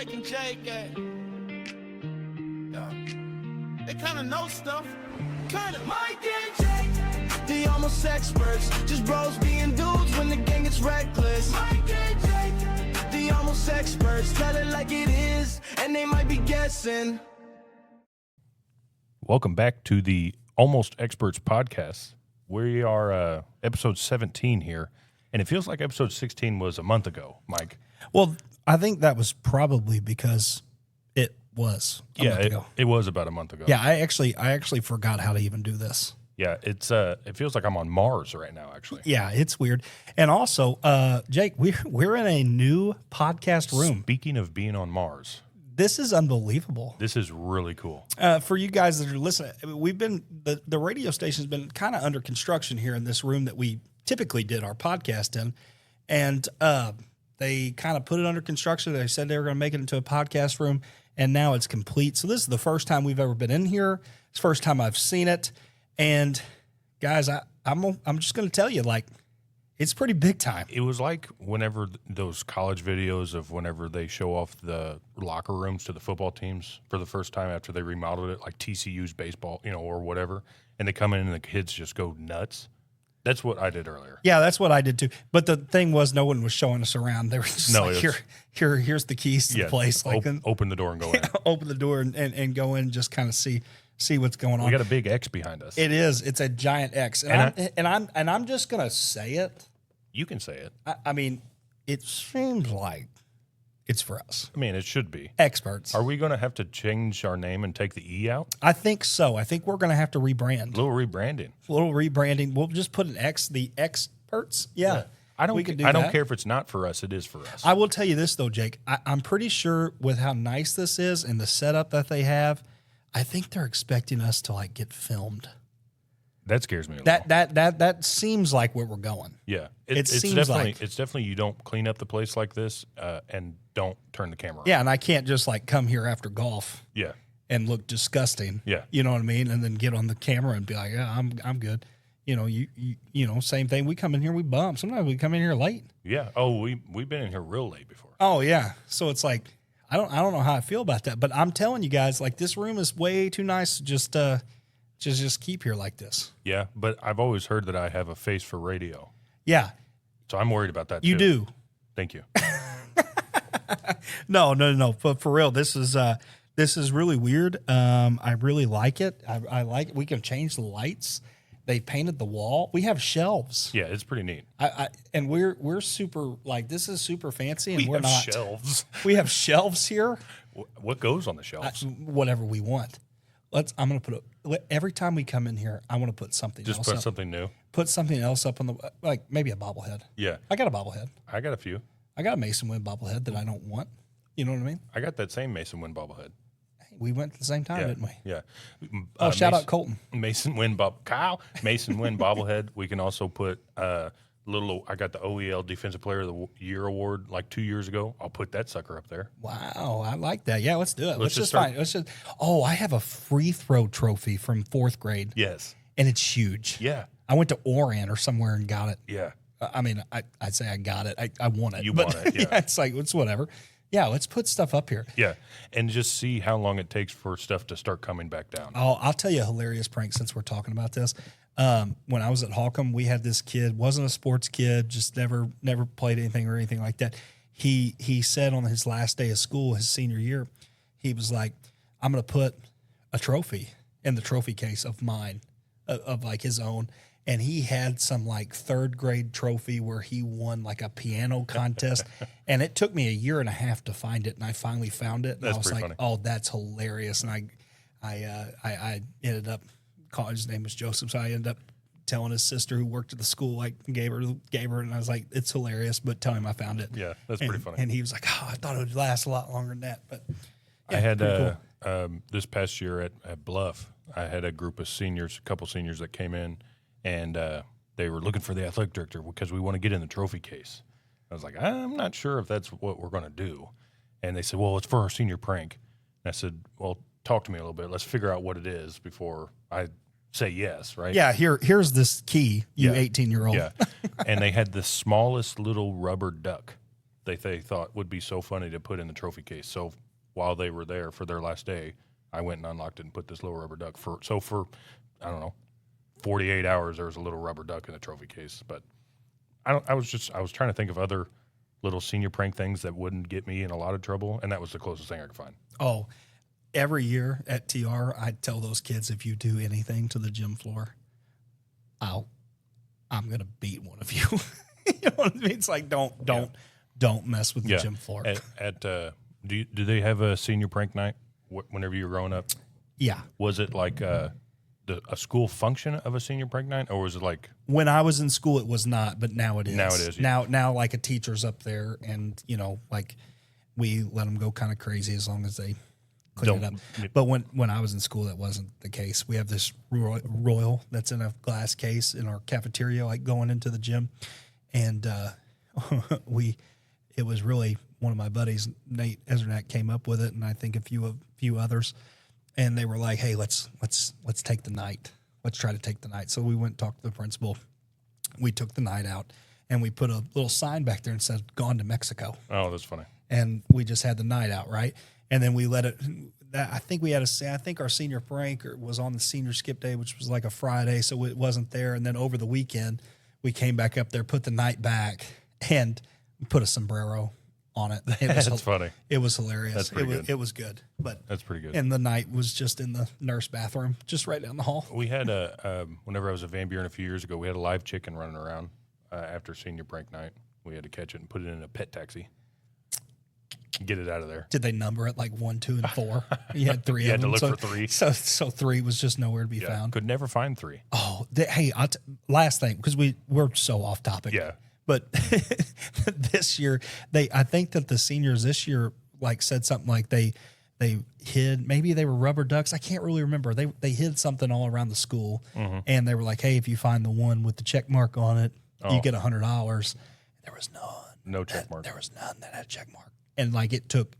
Mike and Jake, they kind of know stuff. Kind of. Mike and Jake, the almost experts. Just bros being dudes when the gang gets reckless. Mike and Jake, the almost experts. Tell it like it is, and they might be guessing. Welcome back to the Almost Experts podcast. We are episode 17 here, and it feels like episode 16 was a month ago, Mike. Well, I think that was probably because it was a month ago. It was about a month ago. Yeah, I actually forgot how to even do this. Yeah, it feels like I'm on Mars right now, actually. Yeah, it's weird. And also, Jake, we're in a new podcast room. Speaking of being on Mars, this is unbelievable. this is really cool. For you guys that are listening, we've been the radio station's been kind of under construction here in this room that we typically did our podcast in, and they kind of put it under construction. They said they were going to make it into a podcast room, and now it's complete. So this is the first time we've ever been in here. It's the first time I've seen it, and guys, I'm just going to tell you, like, it's pretty big time. It was like whenever those college videos of whenever they show off the locker rooms to the football teams for the first time after they remodeled it, like TCU's baseball, or whatever, and they come in and the kids just go nuts. That's what I did earlier. Yeah, that's what I did too. But the thing was, no one was showing us around. They were just here's the keys to the place. Like, open the door and go in. Open the door and go in, and just kind of see what's going on. We got a big X behind us. It is. It's a giant X, and I'm just gonna say it. You can say it. I mean, it seems like it's for us. I mean, it should be. Experts. Are we going to have to change our name and take the E out? I think so. I think we're going to have to rebrand. A little rebranding. We'll just put an X, the experts. Yeah. I don't care if it's not for us. It is for us. I will tell you this, though, Jake. I'm pretty sure with how nice this is and the setup that they have, I think they're expecting us to, like, get filmed. That scares me a little. That seems like where we're going. Yeah. It's definitely you don't clean up the place like this and don't turn the camera on. Yeah, and I can't just like come here after golf. Yeah. And look disgusting. Yeah. You know what I mean? And then get on the camera and be like, yeah, I'm good. You same thing. We come in here, we bump. Sometimes we come in here late. Yeah. Oh, we've been in here real late before. Oh yeah. So it's like I don't know how I feel about that, but I'm telling you guys, like, this room is way too nice to just keep here like this. Yeah, but I've always heard that I have a face for radio. Yeah. So I'm worried about that, You do. Thank you. No. But for real, this is really weird. I really like it. I like it. We can change the lights. They painted the wall. We have shelves. Yeah, it's pretty neat. And we're super, like, this is super fancy, and we're not. Shelves. We have shelves here. What goes on the shelves? Whatever we want. I'm going to put every time we come in here, I want to put something else up. Just put something new? Put something else up on the, like, maybe a bobblehead. Yeah. I got a bobblehead. I got a few. I got a Mason Wind bobblehead that I don't want. You know what I mean? I got that same Mason Wind bobblehead. Hey, we went at the same time, didn't we? Yeah. Shout out Colton. Mason Wind bobblehead. We can also put I got the OEL Defensive Player of the Year award like 2 years ago. I'll put that sucker up there. Wow, I like that. Yeah, let's do it. Let's just find. I have a free throw trophy from 4th grade. Yes. And it's huge. Yeah. I went to Oran or somewhere and got it. Yeah. I mean, I'd say I got it. I won it. You won it, yeah. It's like, it's whatever. Yeah, let's put stuff up here. Yeah, and just see how long it takes for stuff to start coming back down. Oh, I'll tell you a hilarious prank since we're talking about this. When I was at Holcomb, we had this kid, wasn't a sports kid, just never played anything or anything like that. He said on his last day of school, his senior year, he was like, I'm going to put a trophy in the trophy case of mine, of like his own. And he had some like 3rd grade trophy where he won like a piano contest. And it took me a year and a half to find it. And I finally found it. And I was like, funny. Oh, that's hilarious. And I ended up calling, his name was Joseph. So I ended up telling his sister who worked at the school, like gave her. And I was like, it's hilarious, but tell him I found it. Yeah, that's pretty funny. And he was like, oh, I thought it would last a lot longer than that. But yeah, I had cool. This past year at Bluff, I had a group of seniors, a couple seniors that came in. And they were looking for the athletic director because we want to get in the trophy case. I was like, I'm not sure if that's what we're going to do. And they said, well, it's for our senior prank. And I said, well, talk to me a little bit. Let's figure out what it is before I say yes, right? Yeah, here's this key, you 18-year-old. Yeah. And they had the smallest little rubber duck they thought would be so funny to put in the trophy case. So while they were there for their last day, I went and unlocked it and put this little rubber duck for I don't know, 48 hours there was a little rubber duck in the trophy case. But I was trying to think of other little senior prank things that wouldn't get me in a lot of trouble, and that was the closest thing I could find. Oh, every year at TR, I tell those kids, if you do anything to the gym floor, I'm gonna beat one of you. You know what I mean? It's like don't mess with the gym floor. Do they have a senior prank night whenever you were growing up? Yeah. Was it like a school function of a senior prank night, or was it like when I was in school? It was not, but now it is. Now it is. Yeah. Now, like a teacher's up there, and like we let them go kind of crazy as long as they clean it up. But when I was in school, that wasn't the case. We have this royal that's in a glass case in our cafeteria, like going into the gym, and it was really one of my buddies, Nate Ezernak, came up with it, and I think a few others, and they were like, "Hey, let's take the night. Let's try to take the night." So we went and talked to the principal. We took the night out, and we put a little sign back there and said, "Gone to Mexico." Oh, that's funny. And we just had the night out, right? And then we let it. I think our senior prank was on the senior skip day, which was like a Friday, so it wasn't there. And then over the weekend, we came back up there, put the night back, and put a sombrero on it. That's funny. It was hilarious. That's pretty good. It was good, but that's pretty good. And the night was just in the nurse bathroom, just right down the hall. We had whenever I was at Van Buren a few years ago, we had a live chicken running around after senior prank night. We had to catch it and put it in a pet taxi. Get it out of there. Did they number it like 1, 2, and 4? You had 3 You of had them. to look for 3. So 3 was just nowhere to be found. Could never find 3. Oh, hey, last thing, because we're so off topic. Yeah. But this year, I think that the seniors this year like said something like they hid, maybe they were rubber ducks. I can't really remember. They hid something all around the school, and they were like, "Hey, if you find the one with the check mark on it, you get $100." There was none. No check mark. There was none that had a check mark. And like it took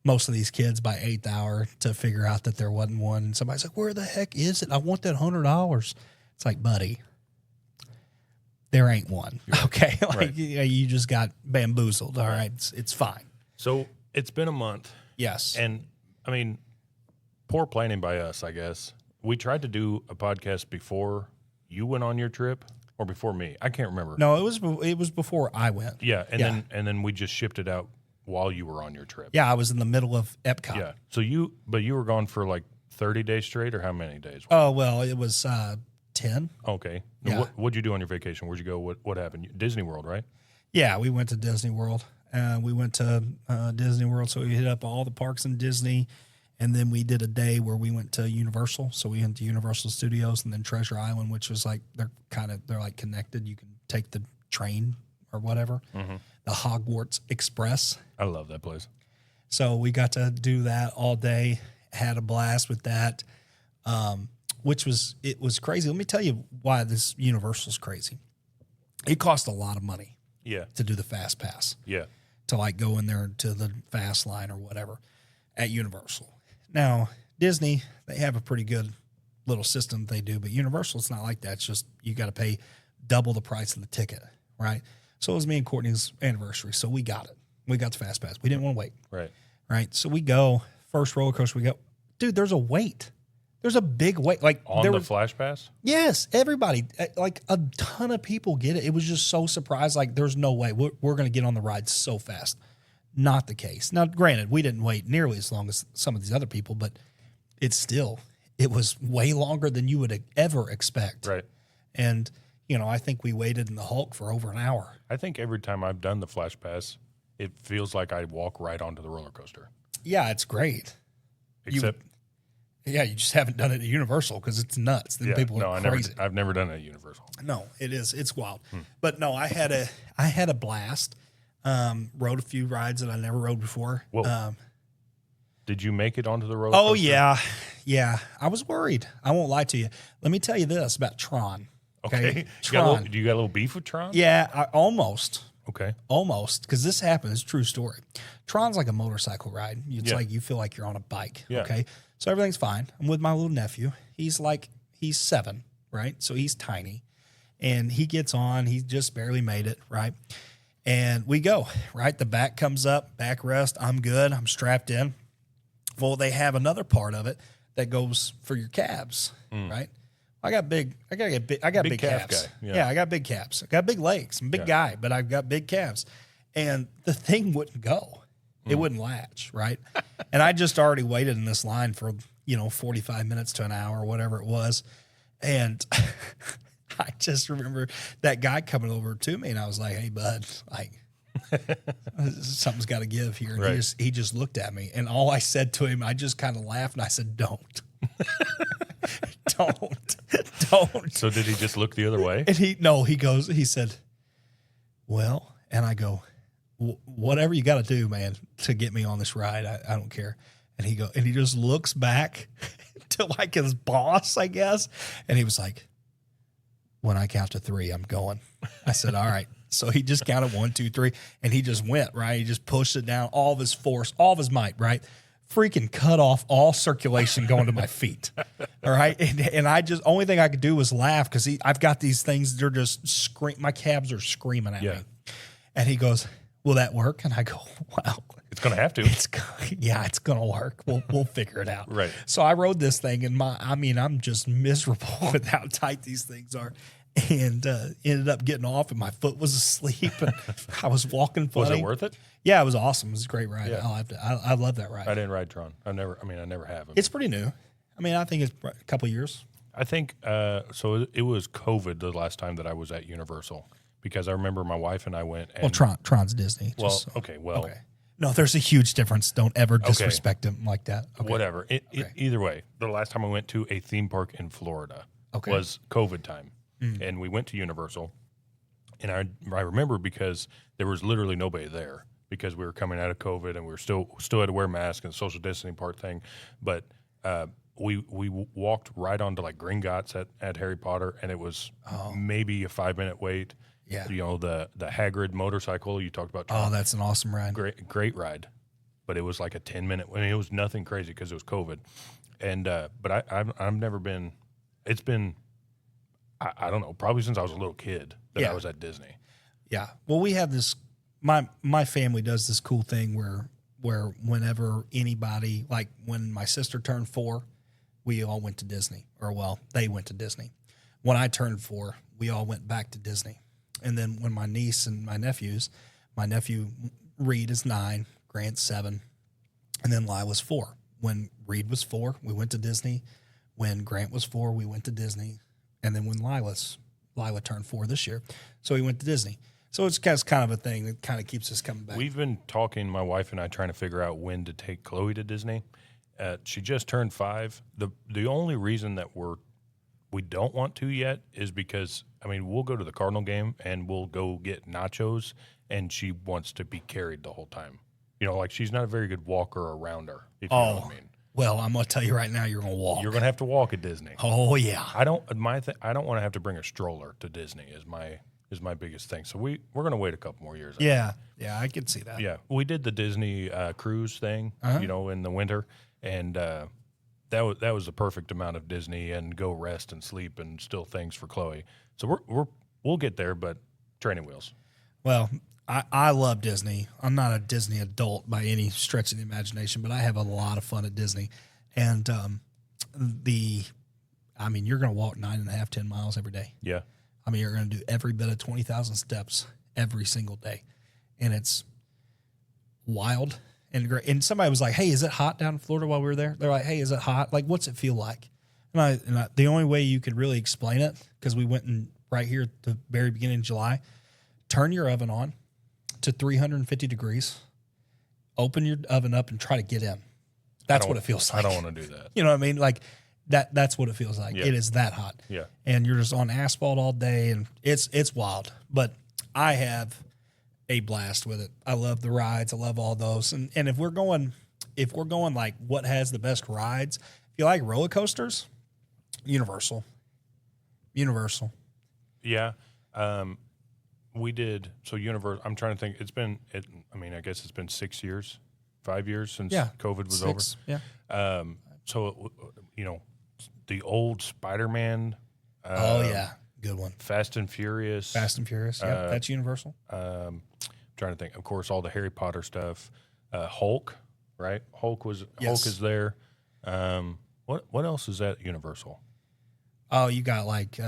most of these kids by 8th hour to figure out that there wasn't one. And somebody's like, "Where the heck is it? I want that $100." It's like, buddy, there ain't one. Right. Okay. Like right. You just got bamboozled. All right. It's fine. So it's been a month. Yes. And I mean, poor planning by us, I guess. We tried to do a podcast before you went on your trip or before me. I can't remember. No, it was before I went. Yeah. And then we just shipped it out while you were on your trip. Yeah. I was in the middle of Epcot. Yeah. So you were gone for like 30 days straight, or how many days? Oh, well, it was 10. Okay. Yeah. What'd you do on your vacation? Where'd you go? What happened? Disney World, right? Yeah, we went to Disney World. We went to Disney World, so we hit up all the parks in Disney, and then we did a day where we went to Universal. So we went to Universal Studios and then Treasure Island, which was like they're like connected. You can take the train or whatever, the Hogwarts Express. I love that place. So we got to do that all day. Had a blast with that. It was crazy. Let me tell you why this Universal's crazy. It cost a lot of money. Yeah. To do the FastPass. Yeah. To like go in there to the fast line or whatever at Universal. Now, Disney, they have a pretty good little system they do, but Universal, it's not like that. It's just you got to pay double the price of the ticket, right? So it was me and Courtney's anniversary, so we got it. We got the FastPass. We didn't want to wait. Right. Right. So we go, first roller coaster we go. Dude, there's a wait. There's a big wait. Like on the Flash Pass? Yes, everybody. Like a ton of people get it. It was just so surprised. Like there's no way we're going to get on the ride so fast. Not the case. Now, granted, we didn't wait nearly as long as some of these other people, but it was way longer than you would ever expect. Right. And, I think we waited in the Hulk for over an hour. I think every time I've done the Flash Pass, it feels like I walk right onto the roller coaster. Yeah, it's great. Except... you just haven't done it at Universal because it's nuts. Then people are crazy. I've never done it at Universal. No, it is. It's wild. But no, I had a blast. Rode a few rides that I never rode before. Did you make it onto the roller coaster? Oh, yeah. I was worried. I won't lie to you. Let me tell you this about Tron. Okay. Tron. Do you got a little beef with Tron? Yeah, almost. Okay. Almost, because this happened. It's a true story. Tron's like a motorcycle ride. It's like you feel like you're on a bike. Yeah. Okay. So everything's fine. I'm with my little nephew. He's 7, right? So he's tiny. And he gets on. He just barely made it, right? And we go, right? The back comes up, backrest. I'm good. I'm strapped in. Well, they have another part of it that goes for your calves, right? I got big Big calf calves. guy, yeah. Yeah, I got big calves. I got big legs. I'm a big guy, but I've got big calves. And the thing wouldn't go. It wouldn't latch, right? And I just already waited in this line for, 45 minutes to an hour, whatever it was. And I just remember that guy coming over to me, and I was like, "Hey, bud, like something's got to give here." And Right. he just looked at me, and all I said to him, I just kind of laughed, and I said, "Don't, don't." So did he just look the other way? And he said, "Well," and I go, "Whatever you got to do, man, to get me on this ride, I don't care." And he just looks back to like his boss, I guess, and he was like, "When I count to 3, I'm going." I said, "All right." So he just counted 1, 2, 3, and he just went, right? He just pushed it down, all of his force, all of his might, right? Freaking cut off all circulation going to my feet. All right. And I just, only thing I could do was laugh because I've got these things, they're just my calves are screaming at me. And he goes, "Will that work?" And I go, "Wow. It's going to have to. It's going to work. We'll figure it out." Right. So I rode this thing, and I'm just miserable with how tight these things are, and ended up getting off, and my foot was asleep, and I was walking funny. Was it worth it? Yeah, it was awesome. It was a great ride. Yeah. I love that ride. I didn't ride Tron. I never have. It's pretty new. I think it's a couple years. I think so. It was COVID the last time that I was at Universal because I remember my wife and I went. And, Tron's Disney. Well, okay. No, there's a huge difference. Don't ever disrespect him like that. Okay. Whatever. Either way, the last time I went to a theme park in Florida was COVID time, and we went to Universal, and I remember because there was literally nobody there because we were coming out of COVID and we were still had to wear masks and the social distancing part thing, but we walked right onto like Gringotts at Harry Potter, and it was maybe a 5-minute wait. Yeah. The Hagrid motorcycle you talked about. Oh, that's an awesome ride. Great ride, but it was like a 10-minute. It was nothing crazy because it was COVID, and but I've never been. It's been, I don't know, probably since I was a little kid that I was at Disney. Yeah. Well, we have this. My family does this cool thing where whenever anybody, like when my sister turned 4, we all went to Disney, they went to Disney. When I turned 4, we all went back to Disney. And then when my niece and my nephew Reed is 9, Grant's 7, and then Lila's 4. When Reed was 4, we went to Disney. When Grant was 4, we went to Disney. And then when Lila turned 4 this year, so we went to Disney. So it's kind of a thing that kind of keeps us coming back. We've been talking, my wife and I, trying to figure out when to take Chloe to Disney. She just turned 5. The only reason that we don't want to yet is because, we'll go to the Cardinal game and we'll go get nachos, and she wants to be carried the whole time. Like she's not a very good walker around her, if you know what I mean. Well, I'm going to tell you right now, you're going to walk. You're going to have to walk at Disney. Oh, yeah. I don't want to have to bring a stroller to Disney is my biggest thing. So we're going to wait a couple more years. Yeah, I can see that. Yeah, we did the Disney cruise thing, in the winter, and that was the perfect amount of Disney and go rest and sleep and still things for Chloe. So we'll get there, but training wheels. Well, I love Disney. I'm not a Disney adult by any stretch of the imagination, but I have a lot of fun at Disney. And you're going to walk 9.5, 10 miles every day. Yeah. You're going to do every bit of 20,000 steps every single day. And it's wild and great. And somebody was like, "Hey, is it hot down in Florida while we were there?" They're like, "Hey, is it hot? Like, what's it feel like?" And the only way you could really explain it, because we went in right here at the very beginning of July, turn your oven on to 350 degrees, open your oven up and try to get in. That's what it feels like. I don't want to do that. You know what I mean? Like that's what it feels like. Yeah. It is that hot. Yeah. And you're just on asphalt all day, and it's wild. But I have a blast with it. I love the rides. I love all those. And if we're going like what has the best rides, if you like roller coasters, Universal. Yeah. We did. So Universal, I'm trying to think. I guess it's been 6 years, 5 years since COVID was 6, over. Yeah. So, the old Spider-Man. Oh, yeah. Good one. Fast and Furious. Yeah, that's Universal. trying to think. Of course, all the Harry Potter stuff. Hulk, right? Hulk is there. What else is at Universal? Oh, you got like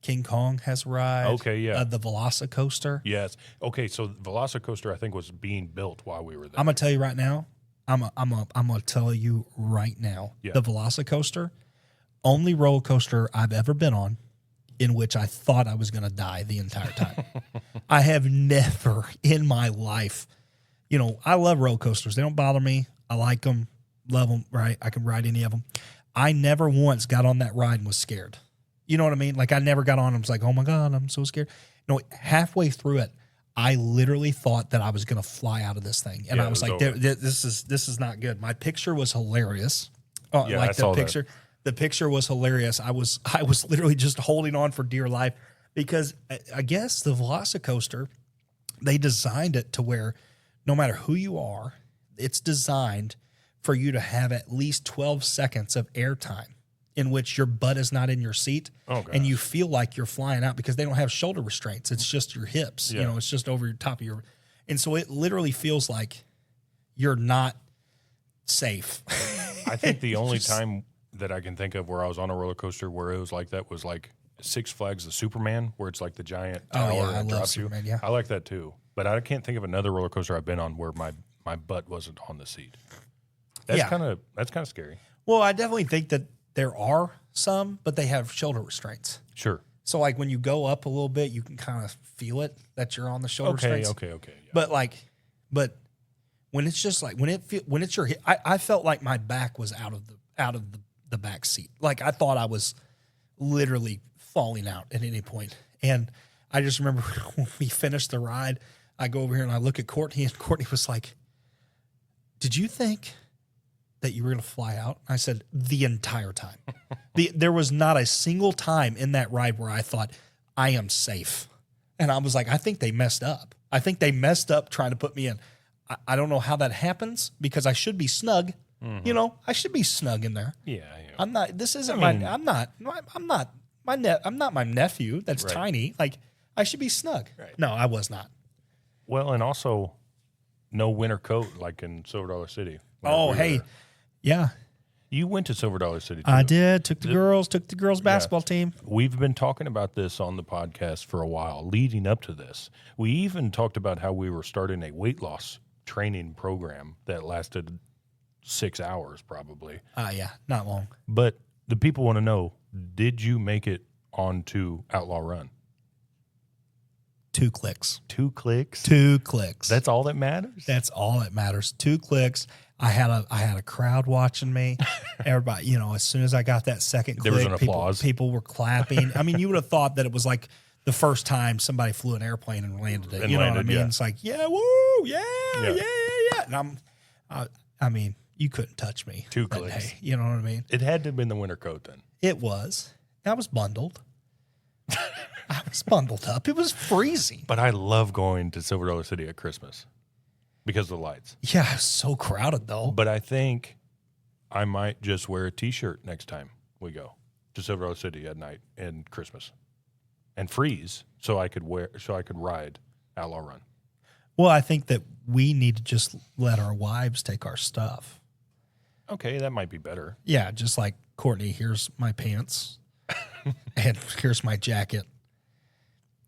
King Kong has a ride. Okay, yeah. The Velocicoaster. Yes. Okay, so Velocicoaster I think was being built while we were there. I'm gonna tell you right now. I'm gonna tell you right now. Yeah. The Velocicoaster, only roller coaster I've ever been on, in which I thought I was gonna die the entire time. I have never in my life. I love roller coasters. They don't bother me. I like them, love them, right? I can ride any of them. I never once got on that ride and was scared. You know what I mean? Like I never got on and was like, oh my God, I'm so scared. No, halfway through it, I literally thought that I was going to fly out of this thing. And I was like, this is not good. My picture was hilarious. I saw picture. That. The picture was hilarious. I was literally just holding on for dear life because I guess the Velocicoaster, they designed it to where no matter who you are, it's designed for you to have at least 12 seconds of airtime in which your butt is not in your seat and you feel like you're flying out because they don't have shoulder restraints. It's just your hips. Yeah. It's just over your top of your. And so it literally feels like you're not safe. I think the only time that I can think of where I was on a roller coaster where it was like that was like Six Flags the Superman, where it's like the giant tower I that love drops Superman, you. yeah. I like that too. But I can't think of another roller coaster I've been on where my butt wasn't on the seat. That's kind of scary. Well, I definitely think that there are some, but they have shoulder restraints. Sure. So like when you go up a little bit, you can kind of feel it that you're on the shoulder restraints. Okay. Yeah. But when it's just like when it's your hip, I felt like my back was out of the back seat. Like I thought I was literally falling out at any point. And I just remember when we finished the ride, I go over here and I look at Courtney, and Courtney was like, "Did you think that you were going to fly out?" I said, "The entire time." There was not a single time in that ride where I thought, I am safe. And I was like, I think they messed up. I think they messed up trying to put me in. I don't know how that happens because I should be snug. Mm-hmm. I should be snug in there. Yeah. I'm not, this isn't I'm not my nephew that's right. tiny. Like I should be snug. Right. No, I was not. Well, and also no winter coat like in Silver Dollar City. Oh, hey. Yeah. You went to Silver Dollar City too. I did. Took the girls basketball team. We've been talking about this on the podcast for a while leading up to this. We even talked about how we were starting a weight loss training program that lasted 6 hours probably. Yeah, not long. But the people want to know, did you make it onto Outlaw Run? 2 clicks. 2 clicks? 2 clicks. That's all that matters? That's all that matters. 2 clicks. I had a crowd watching me. Everybody, as soon as I got that second click, there was an applause. People were clapping. I mean, you would have thought that it was like the first time somebody flew an airplane and landed it. You know what I mean? Yeah. It's like, yeah, woo, yeah. And I mean, you couldn't touch me. 2 clicks. Day, you know what I mean? It had to have been the winter coat then. It was. I was bundled. I was bundled up. It was freezing. But I love going to Silver Dollar City at Christmas because of the lights. Yeah, it's so crowded though. But I think I might just wear a T-shirt next time we go to Silver Dollar City at night and Christmas, and freeze so I could ride Outlaw Run. Well, I think that we need to just let our wives take our stuff. Okay, that might be better. Yeah, just like Courtney, here's my pants, and here's my jacket,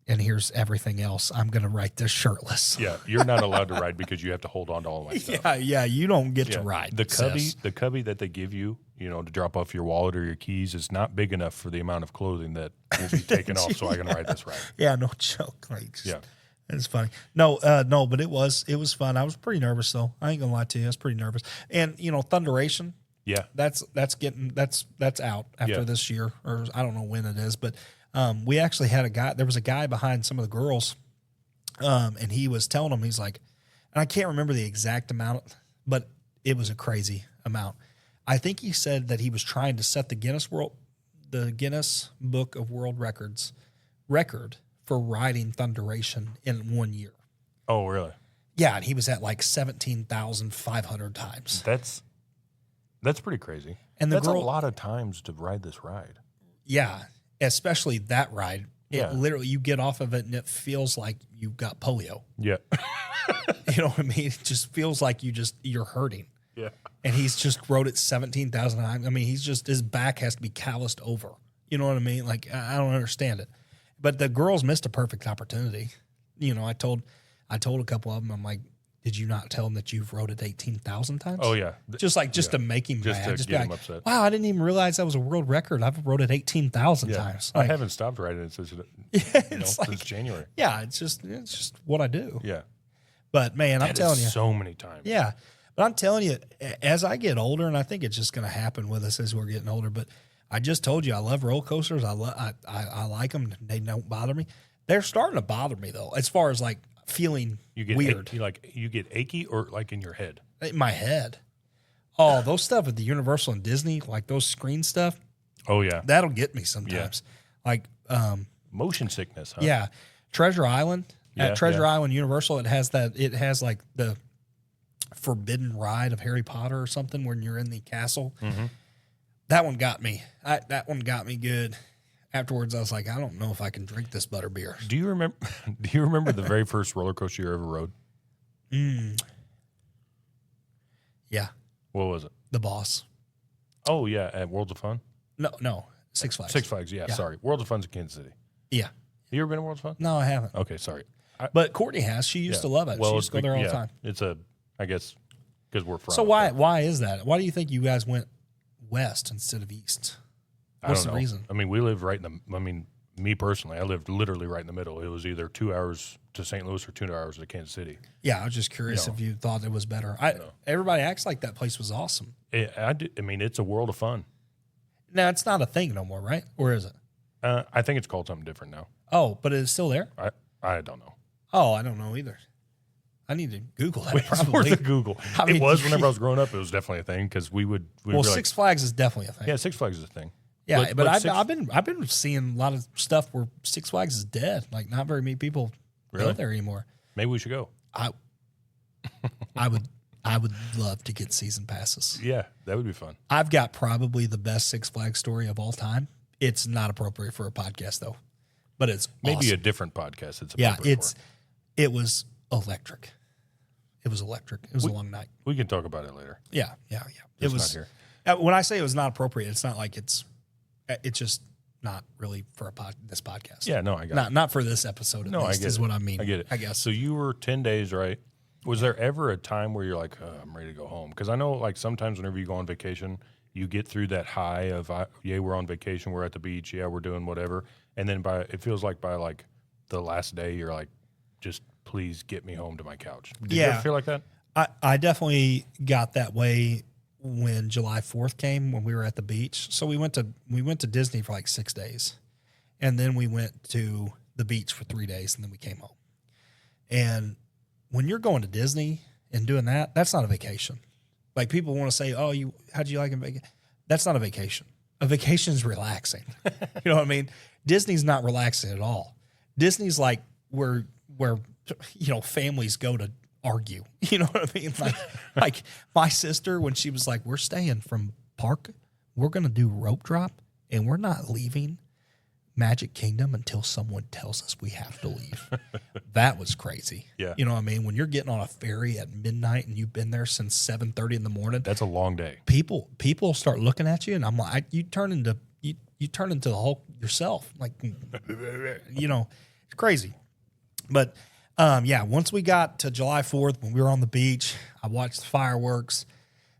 and here's everything else. I'm going to ride this shirtless. Yeah, you're not allowed to ride because you have to hold on to all my stuff. Yeah, you don't get to ride. The cubby that they give you, to drop off your wallet or your keys is not big enough for the amount of clothing that will be taken off so I can ride this ride. Yeah, no joke. Yeah. It's funny. No, but it was fun. I was pretty nervous though. I ain't gonna lie to you. I was pretty nervous. And Thunderation. Yeah. That's out after this year, or I don't know when it is, but we actually had there was a guy behind some of the girls, and he was telling them, he's like, and I can't remember the exact amount, but it was a crazy amount. I think he said that he was trying to set the Guinness Book of World Records record for riding Thunderation in 1 year. Oh, really? Yeah, and he was at like 17,500 times. That's pretty crazy. And that's a lot of times to ride this ride. Yeah, especially that ride. Yeah. Literally, you get off of it and it feels like you got polio. Yeah. You know what I mean? It just feels like you're hurting. Yeah. And he's just rode it 17,000 times. I mean, his back has to be calloused over. You know what I mean? Like, I don't understand it. But the girls missed a perfect opportunity. You know, I told a couple of them, I'm like, did you not tell him that you've rode it 18,000 times? Oh, yeah. Just to make him Just mad. to get him upset. Wow, I didn't even realize that was a world record. I've rode it 18,000 times. I haven't stopped riding it since, since January. Yeah, it's just what I do. Yeah. But, man, I'm telling you. So many times. Yeah. But I'm telling you, as I get older, and I think it's just going to happen with us as we're getting older, but I just told you I love roller coasters. I like them. They don't bother me. They're starting to bother me, though, as far as, like, feeling weird. You get achy or like in your head? In my head. Oh, those stuff at the Universal and Disney, like those screen stuff. Oh, yeah. That'll get me sometimes. Yeah. Like motion sickness, huh? Yeah. Treasure Island. At Treasure Island Universal, it has like the forbidden ride of Harry Potter or something when you're in the castle. Mm-hmm. That one got me. That one got me good. Afterwards, I was like, I don't know if I can drink this butterbeer. Do you remember the very first roller coaster you ever rode? Yeah. What was it? The Boss. Oh, yeah, at Worlds of Fun? No, Six Flags. Six Flags, yeah. Sorry. Worlds of Fun's in Kansas City. Yeah. You ever been to Worlds of Fun? No, I haven't. Okay, sorry. But Courtney has. She used to love it. She used to go there all the time. It's I guess, because we're from. So why is that? Why do you think you guys went west instead of east? What's the reason? I mean, we live right me personally, I lived literally right in the middle. It was either 2 hours to St. Louis or 2 hours to Kansas City. Yeah, I was just curious if you thought it was better. Everybody acts like that place was awesome. I mean, it's a world of fun. Now, it's not a thing no more, right? Or is it? I think it's called something different now. Oh, but it's still there? I don't know. Oh, I don't know either. I need to Google that. It's worth a Google. It was whenever I was growing up. It was definitely a thing because we would. Six Flags is definitely a thing. Yeah, Six Flags is a thing. Yeah, but I've been seeing a lot of stuff where Six Flags is dead. Like not very many people go there anymore. Maybe we should go. I would love to get season passes. Yeah, that would be fun. I've got probably the best Six Flags story of all time. It's not appropriate for a podcast though, but it's maybe awesome. a different podcast. It was electric. It was electric. It was a long night. We can talk about it later. Yeah. It was not here. When I say it was not appropriate, it's not like it's just not really for this podcast. Yeah, no, I got it. Not for this episode. At least, is what I mean. I get it. I guess. So you were 10 days, right? Was there ever a time where you're like, I'm ready to go home? Because I know, like, sometimes whenever you go on vacation, you get through that high of, we're on vacation, we're at the beach, we're doing whatever, and then it feels like by like the last day, you're like, just please get me home to my couch. Did you ever feel like that? I definitely got that way when July 4th came, when we were at the beach. So we went to Disney for like 6 days, and then we went to the beach for 3 days, and then we came home. And when you're going to Disney and doing that, that's not a vacation. Like people want to say, "Oh, how'd you like a vacation?" That's not a vacation. A vacation is relaxing. You know what I mean? Disney's not relaxing at all. Disney's like where families go to argue. You know what I mean? Like my sister, when she was like, "We're staying from park, we're gonna do rope drop, and we're not leaving Magic Kingdom until someone tells us we have to leave." That was crazy. Yeah. You know what I mean? When you're getting on a ferry at midnight and you've been there since 7:30 in the morning. That's a long day. People start looking at you, and I'm like, you turn into the Hulk yourself. Like, it's crazy. But once we got to July 4th, when we were on the beach, I watched the fireworks.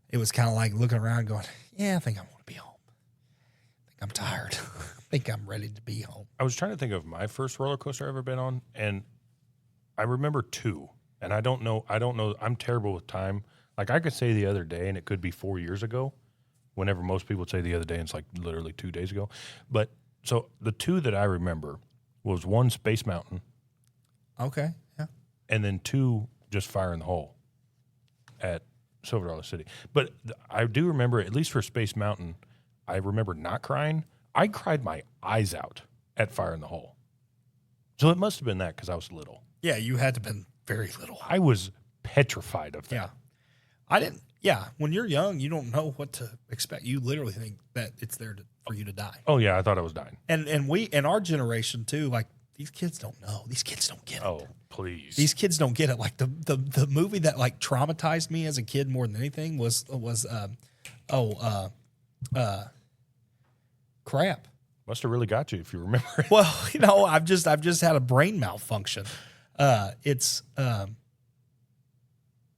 It was kind of like looking around going, I think I want to be home. I think I'm tired. I think I'm ready to be home. I was trying to think of my first roller coaster I've ever been on, and I remember two. And I don't know. I'm terrible with time. Like I could say the other day, and it could be 4 years ago. Whenever most people would say the other day, and it's like literally 2 days ago. But so the two that I remember was one, Space Mountain. Okay. Yeah. And then two, just Fire in the Hole at Silver Dollar City. But I do remember, at least for Space Mountain, I remember not crying. I cried my eyes out at Fire in the Hole. So it must have been that because I was little. Yeah, you had to have been very little. I was petrified of that. Yeah. I didn't. Yeah, when you're young, you don't know what to expect. You literally think that it's there for you to die. Oh, yeah, I thought I was dying. And we, in our generation too, like, these kids don't know. These kids don't get it. Oh, please. These kids don't get it. Like the movie that like traumatized me as a kid more than anything was Crap. Must have really got you if you remember it. Well, I've just had a brain malfunction. It's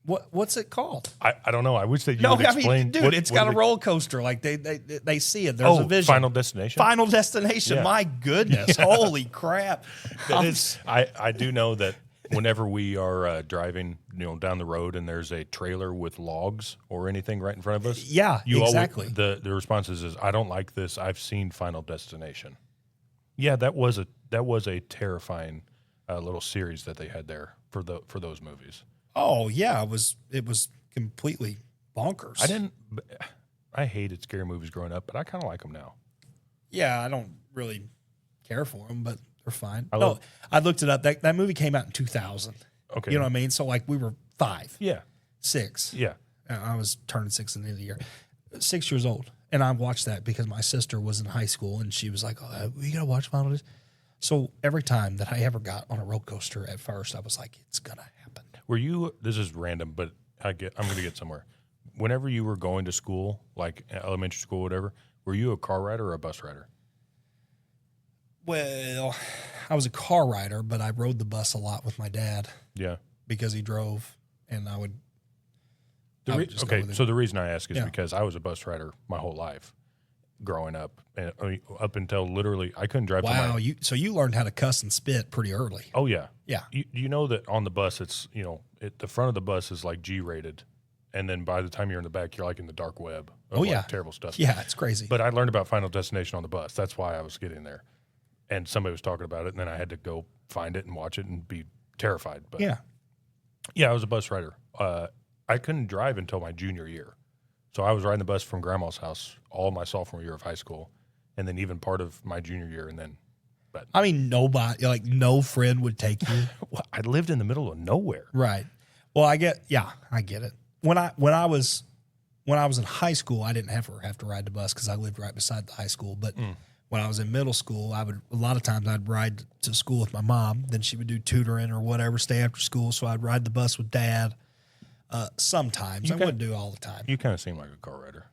what's it called? I don't know. I wish that you would explain. Dude, it's got a roller coaster. Like they see it. There's a vision. Final Destination. Final Destination. Yeah. My goodness. Holy crap. I do know that whenever we are driving, down the road and there's a trailer with logs or anything right in front of us. Yeah, exactly. The response is, I don't like this. I've seen Final Destination. Yeah, that was a terrifying little series that they had there for those movies. Oh yeah, it was completely bonkers. I hated scary movies growing up, but I kind of like them now. Yeah, I don't really care for them, but they're fine. I looked it up. That movie came out in 2000. Okay. You know what I mean? So like we were 5. Yeah. 6. Yeah. I was turning 6 in the end of the year. 6 years old. And I watched that because my sister was in high school and she was like, "Oh, we got to watch Final Destination." So every time that I ever got on a roller coaster at first, I was like, it's going to happen. Were you, this is random, but I'm going to get somewhere. Whenever you were going to school, like elementary school, whatever, were you a car rider or a bus rider? Well, I was a car rider, but I rode the bus a lot with my dad. Yeah. Because he drove and I would. So the reason I ask is because I was a bus rider my whole life growing up, and up until literally I couldn't drive. Wow, so you learned how to cuss and spit pretty early. Oh yeah, yeah. You know that on the bus, it's the front of the bus is like G-rated, and then by the time you're in the back, you're like in the dark web. Of terrible stuff. Yeah, it's crazy. But I learned about Final Destination on the bus. That's why I was getting there, and somebody was talking about it, and then I had to go find it and watch it and be terrified. But yeah, I was a bus rider. I couldn't drive until my junior year. So I was riding the bus from grandma's house all my sophomore year of high school, and then even part of my junior year. And then, I mean, nobody, like no friend would take you. Well, I lived in the middle of nowhere. Right. Well, I get it. When I was in high school, I didn't have to ride the bus because I lived right beside the high school. But when I was in middle school, a lot of times I'd ride to school with my mom. Then she would do tutoring or whatever, stay after school. So I'd ride the bus with Dad. Sometimes I wouldn't do it all the time. You kind of seem like a car rider.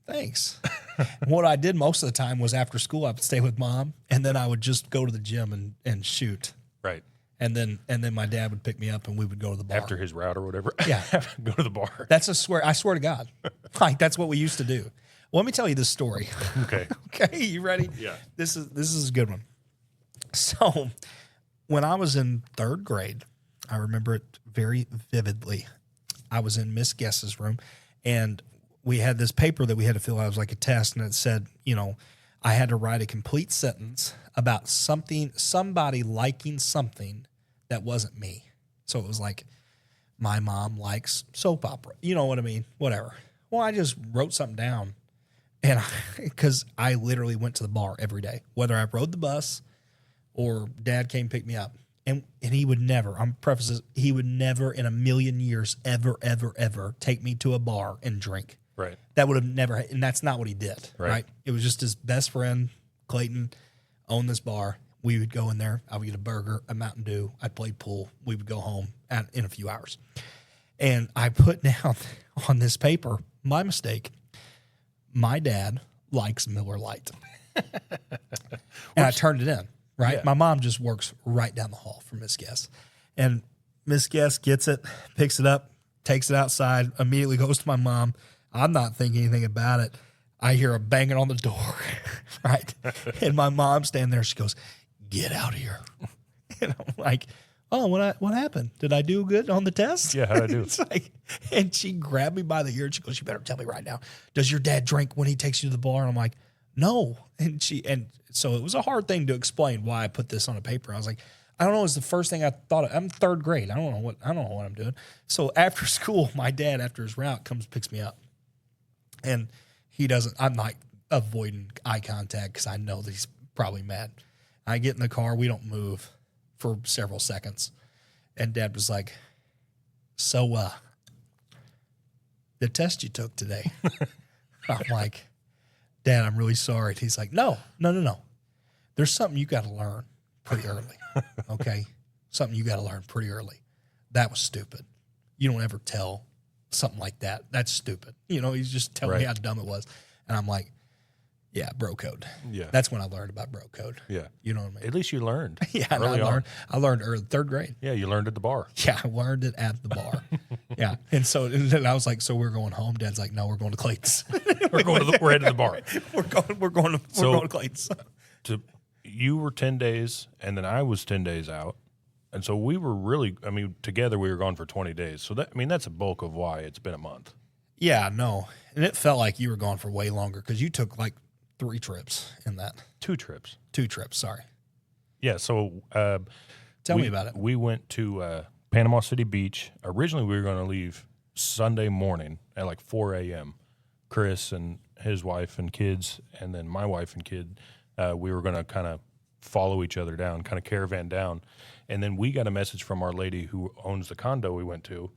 Thanks. What I did most of the time was after school, I would stay with Mom, and then I would just go to the gym and shoot. Right. And then my dad would pick me up, and we would go to the bar after his route or whatever. Yeah, go to the bar. I swear to God, like that's what we used to do. Well, let me tell you this story. Okay. Okay, you ready? Yeah. This is a good one. So, when I was in 3rd grade, I remember it very vividly. I was in Miss Guess's room, and we had this paper that we had to fill out. It was like a test, and it said, I had to write a complete sentence about somebody liking something that wasn't me. So it was like, my mom likes soap opera. You know what I mean? Whatever. Well, I just wrote something down, and because I literally went to the bar every day, whether I rode the bus or Dad came pick me up. And he would never, he would never in a million years ever take me to a bar and drink. Right. That would have never, and that's not what he did. Right. It was just his best friend, Clayton, owned this bar. We would go in there. I would get a burger, a Mountain Dew. I'd play pool. We would go home in a few hours. And I put down on this paper, my mistake, my dad likes Miller Lite. And I turned it in. Right. Yeah. My mom just works right down the hall from Miss Guess. And Miss Guess gets it, picks it up, takes it outside, immediately goes to my mom. I'm not thinking anything about it. I hear a banging on the door. Right. And my mom's standing there. She goes, "Get out of here." And I'm like, "Oh, what happened? Did I do good on the test?" Yeah, how'd I do? It's like, and she grabbed me by the ear and she goes, "You better tell me right now. Does your dad drink when he takes you to the bar?" And I'm like, "No." And so it was a hard thing to explain why I put this on a paper. I was like, I don't know. It's the first thing I thought of. I'm 3rd grade. I don't know what I'm doing. So after school, my dad, after his route, comes and picks me up. And he doesn't, I'm like avoiding eye contact because I know that he's probably mad. I get in the car. We don't move for several seconds. And Dad was like, "So, the test you took today." I'm like, "Dad, I'm really sorry." And he's like, No. There's something you got to learn pretty early. Okay, something you got to learn pretty early. That was stupid. You don't ever tell something like that. That's stupid. He's just telling me how dumb it was, and I'm like, yeah, bro code. Yeah. That's when I learned about bro code. Yeah. You know what I mean? At least you learned. Yeah, and I learned early, third grade. Yeah, you learned at the bar. Yeah, I learned it at the bar. Yeah, and then I was like, so we're going home. Dad's like, no, we're going to Clayton's. We're headed to the bar. We're going to Clayton's. You were 10 days, and then I was 10 days out, and so we were really. Together we were gone for 20 days. So that's a bulk of why it's been a month. Yeah, no, and it felt like you were gone for way longer because you took like 3 trips in that. 2 trips. 2 trips. Sorry. Yeah. So tell me about it. We went to Panama City Beach. Originally, we were going to leave Sunday morning at like 4 a.m. Chris and his wife and kids, and then my wife and kid. We were going to kind of follow each other down, kind of caravan down. And then we got a message from our lady who owns the condo we went to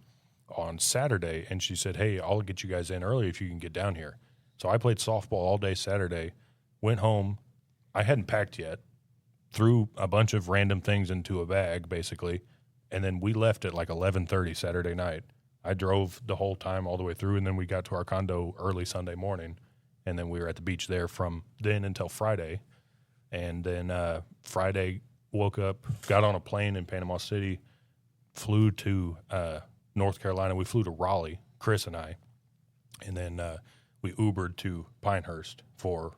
on Saturday, and she said, hey, I'll get you guys in early if you can get down here. So I played softball all day Saturday, went home. I hadn't packed yet, threw a bunch of random things into a bag, basically, and then we left at like 11:30 Saturday night. I drove the whole time all the way through, and then we got to our condo early Sunday morning, and then we were at the beach there from then until Friday. And then Friday, woke up, got on a plane in Panama City, flew to North Carolina. We flew to Raleigh, Chris and I, and then we Ubered to Pinehurst for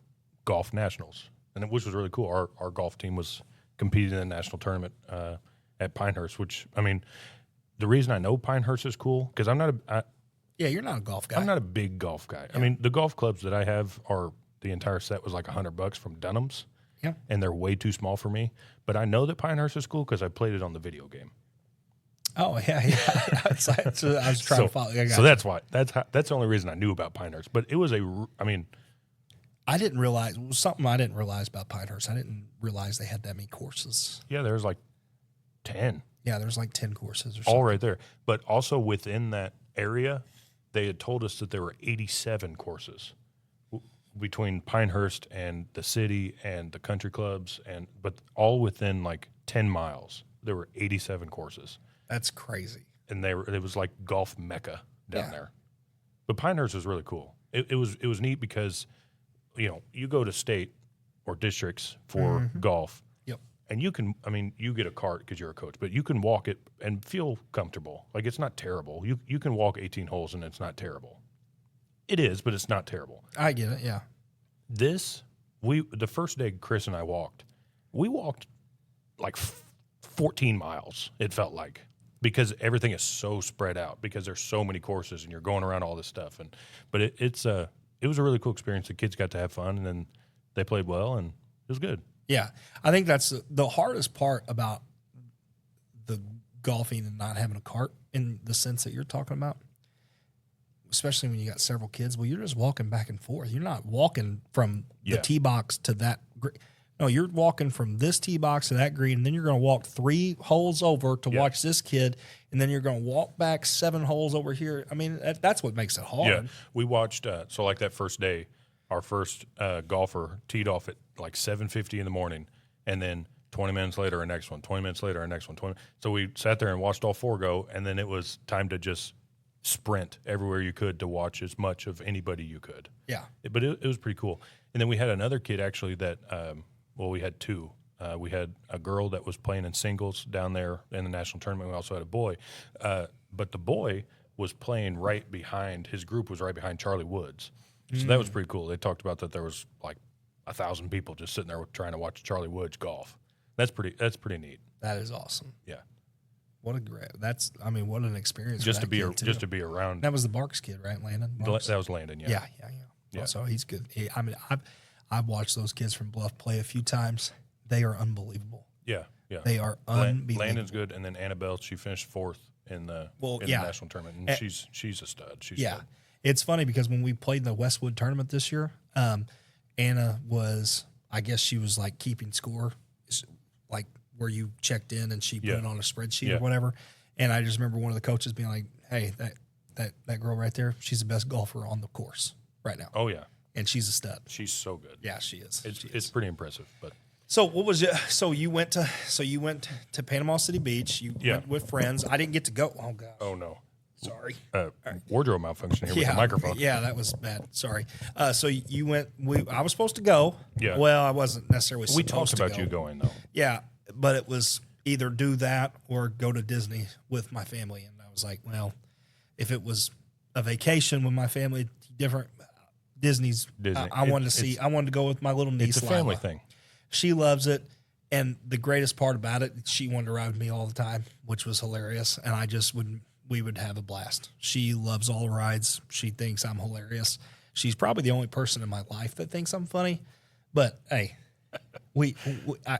golf nationals, which was really cool. Our golf team was competing in the national tournament at Pinehurst, which, the reason I know Pinehurst is cool, because you're not a golf guy. I'm not a big golf guy. Yeah. The golf clubs that I have the entire set was like $100 from Dunham's. Yeah. And they're way too small for me. But I know that Pinehurst is cool because I played it on the video game. Oh, yeah. So I was trying to follow. So that's why. That's the only reason I knew about Pinehurst. But it was I didn't realize, something I didn't realize about Pinehurst. I didn't realize they had that many courses. Yeah, there's like 10. Yeah, there's like 10 courses or something. All right there. But also within that area, they had told us that there were 87 courses between Pinehurst and the city and the country clubs, but all within like 10 miles. There were 87 courses. That's crazy. And it was like golf mecca down there. But Pinehurst was really cool. It was neat because, you go to state or districts for golf. Yep. And you can, you get a cart because you're a coach, but you can walk it and feel comfortable. Like, it's not terrible. You can walk 18 holes and it's not terrible. It is, but it's not terrible. I get it, yeah. The first day Chris and I walked, we walked like 14 miles, it felt like, because everything is so spread out, because there's so many courses and you're going around all this stuff. But it was a really cool experience. The kids got to have fun, and then they played well, and it was good. Yeah. I think that's the hardest part about the golfing and not having a cart in the sense that you're talking about. Especially when you got several kids. Well, you're just walking back and forth. You're not walking from the tee box to that green. No, you're walking from this tee box to that green, and then you're going to walk 3 holes over to watch this kid, and then you're going to walk back 7 holes over here. That's what makes it hard. Yeah, we watched. So like that first day, our first golfer teed off at like 7:50 in the morning, and then 20 minutes later, our next one. 20 minutes later, our next one. So we sat there and watched all 4 go, and then it was time to just sprint everywhere you could to watch as much of anybody you could. Yeah. But it was pretty cool. And then we had another kid actually that, we had 2. We had a girl that was playing in singles down there in the national tournament. We also had a boy. But the boy was playing right behind, his group was right behind Charlie Woods. So that was pretty cool. They talked about that there was like 1,000 people just sitting there trying to watch Charlie Woods golf. That's pretty neat. That is awesome. Yeah. What what an experience. Just to be around. That was the Barks kid, right, Landon? Barks? That was Landon, yeah. Yeah. So he's good. I've watched those kids from Bluff play a few times. They are unbelievable. Yeah. They are unbelievable. Landon's good, and then Annabelle, she finished 4th in the national tournament, and she's a stud. She's good. It's funny because when we played in the Westwood tournament this year, Anna was, I guess she was like keeping score, like where you checked in and she put it on a spreadsheet or whatever. And I just remember one of the coaches being like, hey, that girl right there, she's the best golfer on the course right now. Oh, yeah. And she's a stud. She's so good. Yeah, she is. It's pretty impressive. But So what was it? So you went to Panama City Beach. You went with friends. I didn't get to go. Oh gosh. Oh no. Sorry. Wardrobe malfunction here with the microphone. Yeah, that was bad. Sorry. So you went. I was supposed to go. Yeah. Well, I wasn't necessarily. We supposed talked about to go. you going though. Yeah, but it was either do that or go to Disney with my family, and I was like, well, if it was a vacation with my family, different. Disney's. Disney. I wanted to see. I wanted to go with my little niece. It's a family Lila. thing. She loves it. And the greatest part about it, she wanted to ride with me all the time, which was hilarious. And we would have a blast. She loves all the rides. She thinks I'm hilarious. She's probably the only person in my life that thinks I'm funny. But hey,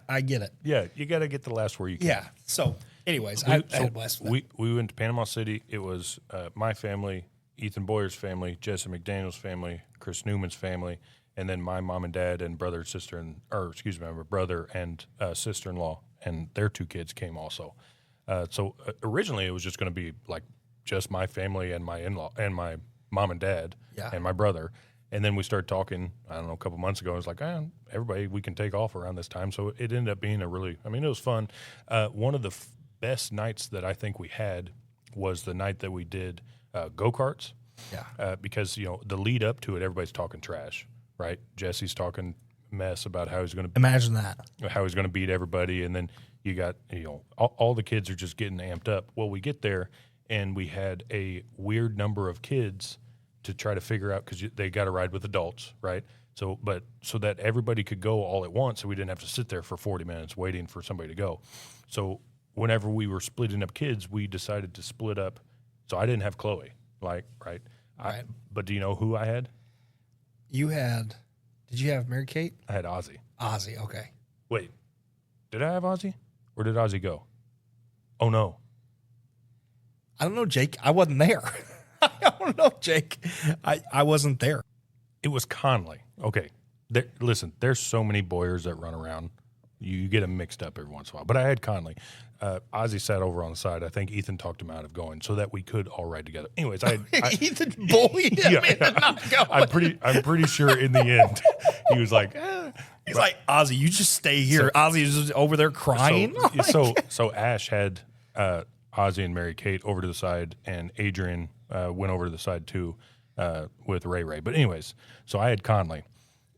I get it. Yeah, you got to get the last where you can. Yeah. So, anyways, I had a blast with that. We went to Panama City. It was my family, Ethan Boyer's family, Jesse McDaniel's family, Chris Newman's family, and then my mom and dad and brother and sister, my brother and sister-in-law and their 2 kids came also. So originally it was just going to be like just my family and my in-law and my mom and dad and my brother. And then we started talking, I don't know, a couple months ago. It was like, everybody, we can take off around this time. So it ended up being it was fun. One of the best nights that I think we had was the night that we did go-karts. Yeah. Because, the lead up to it, everybody's talking trash. Right, Jesse's talking mess about how he's going to imagine that how he's going to beat everybody, and then you got all the kids are just getting amped up. Well, we get there and we had a weird number of kids to try to figure out because they got to ride with adults, right? So that everybody could go all at once, so we didn't have to sit there for 40 minutes waiting for somebody to go. So whenever we were splitting up kids, we decided to split up. So I didn't have Chloe, right? But do you know who I had? Did you have Mary Kate? I had Ozzy. Ozzy, okay. Wait, did I have Ozzy? Or did Ozzy go? Oh, no. I don't know, Jake. I wasn't there. I don't know, Jake. I wasn't there. It was Conley. Okay. Listen, there's so many Boyers that run around. You get them mixed up every once in a while. But I had Conley. Ozzy sat over on the side. I think Ethan talked him out of going so that we could all ride together. Anyways, Ethan bullied him into not going. I'm pretty sure in the end he was like, he's like, Ozzy, you just stay here. Ozzy is just over there crying. So Ash had Ozzy and Mary Kate over to the side, and Adrian went over to the side too with Ray. But anyways, so I had Conley,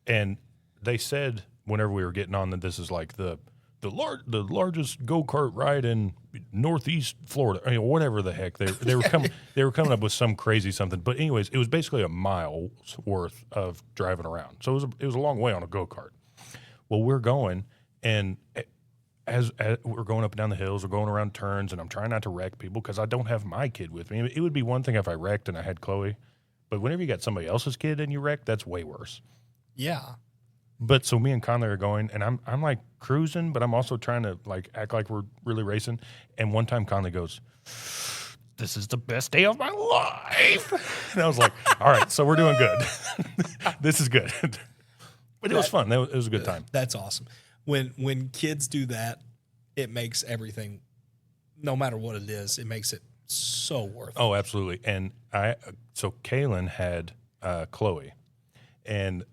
and they said whenever we were getting on that this is like the largest go-kart ride in Northeast Florida, whatever the heck they were coming up with some crazy something. But anyways, it was basically a mile's worth of driving around. So it was a long way on a go-kart. Well, we're going, and as we're going up and down the hills, we're going around turns, and I'm trying not to wreck people because I don't have my kid with me. It would be one thing if I wrecked and I had Chloe, but whenever you got somebody else's kid and you wreck, that's way worse. Yeah. But so me and Conley are going, and I'm like cruising, but I'm also trying to like act like we're really racing. And one time Conley goes, "This is the best day of my life," and I was like, "All right, so we're doing good. This is good." But it was fun. It was a good time. That's awesome. When kids do that, it makes everything, no matter what it is, it makes it so worth it. Oh, absolutely. And so Kaylin had Chloe, and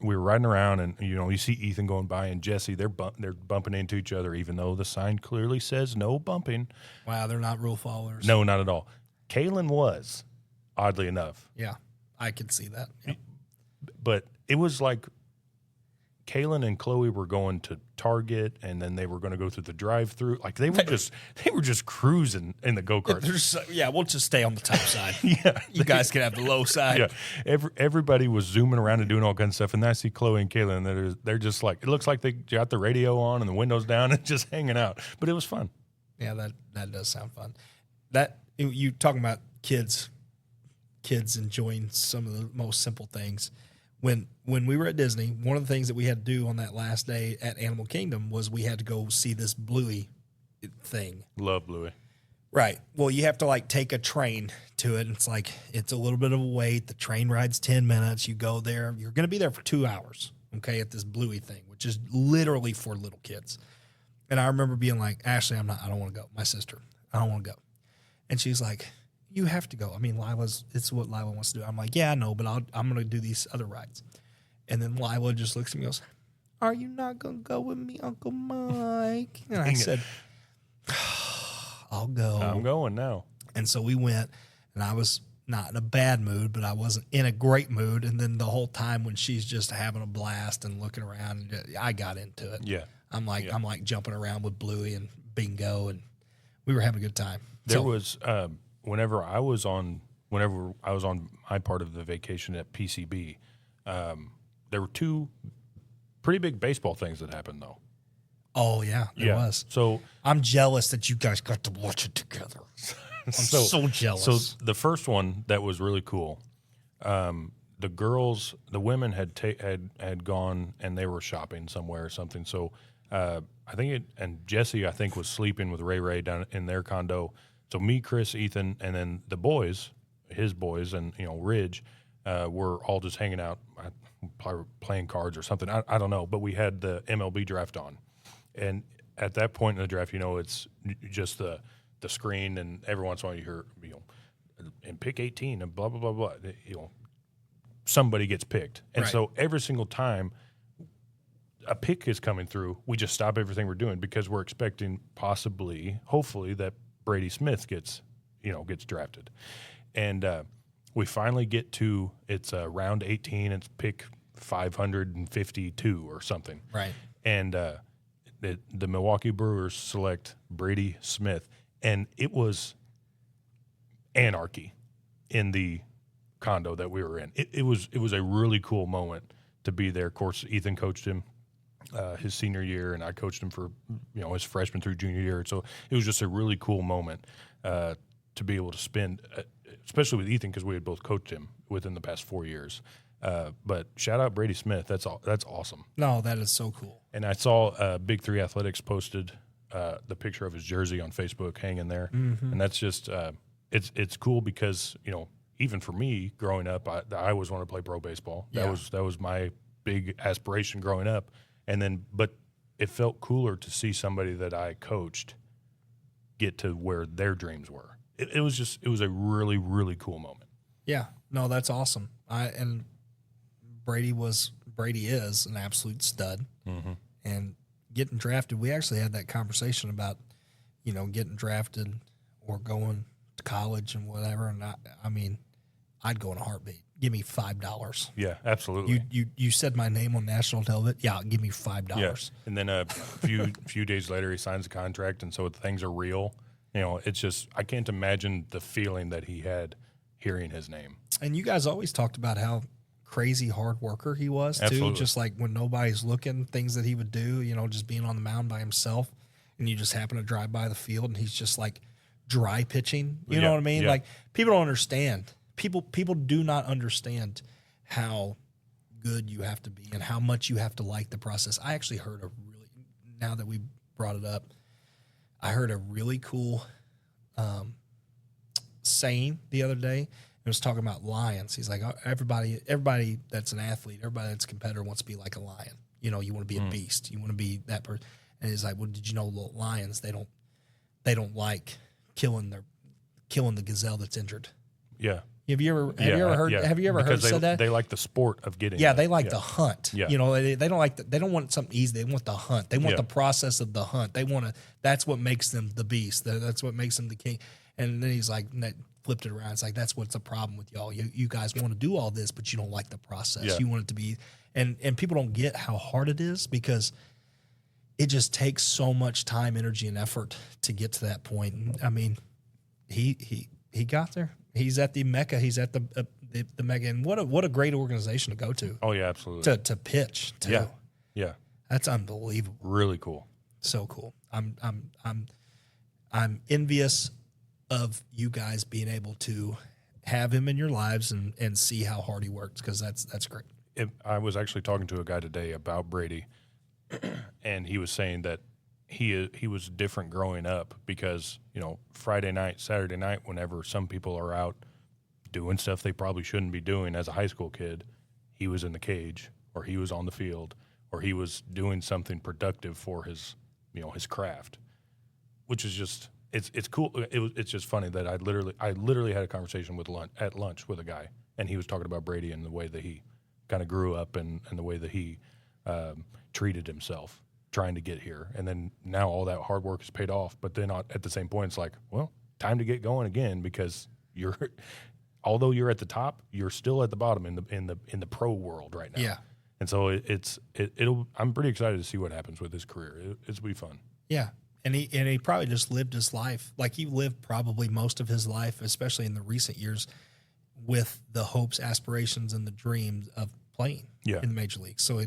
we were riding around, and you see Ethan going by and Jesse, they're bumping into each other, even though the sign clearly says no bumping. Wow, they're not rule followers. No, not at all. Kaylin was, oddly enough. Yeah, I could see that. Yeah. But it was like Kaylin and Chloe were going to Target, and then they were going to go through the drive-through. Like they were just cruising in the go-kart. We'll just stay on the top side. Yeah, you guys can have the low side. Yeah, everybody was zooming around and doing all kinds of stuff, and then I see Chloe and Kaylin, and they're just like, it looks like they got the radio on and the windows down and just hanging out. But it was fun. Yeah, that does sound fun. That you talking about kids enjoying some of the most simple things. When we were at Disney, one of the things that we had to do on that last day at Animal Kingdom was we had to go see this Bluey thing. Love Bluey. Right. Well, you have to like take a train to it. It's a little bit of a wait. The train ride's 10 minutes. You go there. You're going to be there for 2 hours, okay, at this Bluey thing, which is literally for little kids. And I remember being like, Ashley, I don't want to go. My sister, I don't want to go. And she's like, you have to go. I mean, it's what Lila wants to do. I'm like, yeah, I know, but I'm going to do these other rides. And then Lila just looks at me and goes, "Are you not gonna go with me, Uncle Mike?" And I said, "I'll go. I'm going now." And so we went, and I was not in a bad mood, but I wasn't in a great mood. And then the whole time when she's just having a blast and looking around, I got into it. Yeah. I'm like jumping around with Bluey and Bingo, and we were having a good time. There was whenever I was on my part of the vacation at PCB, there were two pretty big baseball things that happened though. Oh yeah, there was. So I'm jealous that you guys got to watch it together. I'm so jealous. So the first one that was really cool, the women had gone and they were shopping somewhere or something. So I think Jesse was sleeping with Ray down in their condo. So me, Chris, Ethan, and then the boys, his boys, and Ridge, were all just hanging out, probably playing cards or something. I don't know, but we had the MLB draft on, and at that point in the draft, it's just the screen, and every once in a while you hear, and pick 18 and blah, blah, blah, blah. Somebody gets picked. And so every single time a pick is coming through, we just stop everything we're doing because we're expecting hopefully, that Brady Smith gets drafted. And we finally get to, it's round 18, it's pick 552 or something. Right. And the Milwaukee Brewers select Brady Smith. And it was anarchy in the condo that we were in. It was a really cool moment to be there. Of course, Ethan coached him his senior year, and I coached him for his freshman through junior year. So it was just a really cool moment to be able to spend, especially with Ethan, because we had both coached him within the past 4 years. But shout out Brady Smith. That's awesome. No, that is so cool. And I saw Big 3 Athletics posted the picture of his jersey on Facebook hanging there, and that's just it's cool because even for me growing up, I always wanted to play pro baseball. Yeah. That was my big aspiration growing up, but it felt cooler to see somebody that I coached get to where their dreams were. It was a really, really cool moment. Yeah, no, that's awesome. And Brady is an absolute stud, and getting drafted. We actually had that conversation about, getting drafted or going to college and whatever. And I mean, I'd go in a heartbeat. Give me $5. Yeah, absolutely. You said my name on national television. Yeah, give me $5. Yeah. And then a few days later, he signs a contract, and so things are real. It's just, I can't imagine the feeling that he had hearing his name. And you guys always talked about how crazy hard worker he was, too. Absolutely. Just like when nobody's looking, things that he would do, just being on the mound by himself, and you just happen to drive by the field, and he's just like dry pitching. You know what I mean? Yeah. Like, people don't understand. People do not understand how good you have to be and how much you have to like the process. I actually heard now that we brought it up, I heard a really cool saying the other day. It was talking about lions. He's like, everybody that's an athlete, everybody that's a competitor wants to be like a lion. You want to be a beast. You want to be that person. And he's like, well, did you know lions, they don't like killing the gazelle that's injured. Yeah. Have you ever heard said that? They like the sport of getting. Yeah, they like the hunt. Yeah. They don't want something easy. They want the hunt. They want the process of the hunt. That's what makes them the beast. That's what makes them the king. And then he's like, flipped it around. It's like, that's what's the problem with y'all. You guys want to do all this, but you don't like the process. Yeah. You want it to be, and people don't get how hard it is because it just takes so much time, energy, and effort to get to that point. And, I mean, he got there. He's at the Mecca. He's at the Mecca, and what a great organization to go to. Oh yeah, absolutely. To pitch too. Yeah, yeah, that's unbelievable. Really cool. So cool. I'm envious of you guys being able to have him in your lives and see how hard he works, because that's great. I was actually talking to a guy today about Brady, and he was saying that he was different growing up because, Friday night, Saturday night, whenever some people are out doing stuff they probably shouldn't be doing as a high school kid, he was in the cage, or he was on the field, or he was doing something productive for his craft, which is just, it's cool. It's just funny that I literally had a conversation at lunch with a guy, and he was talking about Brady and the way that he kind of grew up and the way that he treated himself trying to get here. And then now all that hard work is paid off. But then at the same point, it's like, well, time to get going again, because although you're at the top, you're still at the bottom in the pro world right now. Yeah. And so I'm pretty excited to see what happens with his career. It'll be fun. Yeah. And he probably just lived his life like he lived probably most of his life, especially in the recent years, with the hopes, aspirations, and the dreams of playing in the major leagues. So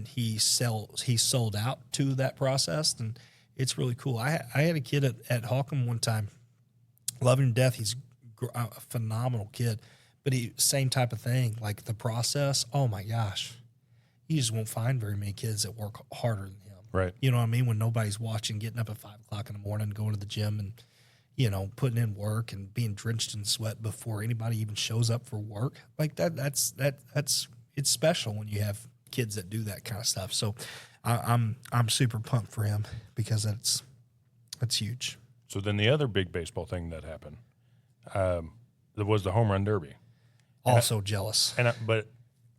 he sold out to that process, and it's really cool. I had a kid at Holcomb one time, love him to death. He's a phenomenal kid, but same type of thing, like the process. Oh my gosh, you just won't find very many kids that work harder than him. Right. You know what I mean? When nobody's watching, getting up at 5 o'clock in the morning, going to the gym, and putting in work and being drenched in sweat before anybody even shows up for work. Like that's it's special when you have kids that do that kind of stuff. So I'm super pumped for him, because that's huge. So then the other big baseball thing that happened, there was the home run derby. Also jealous. But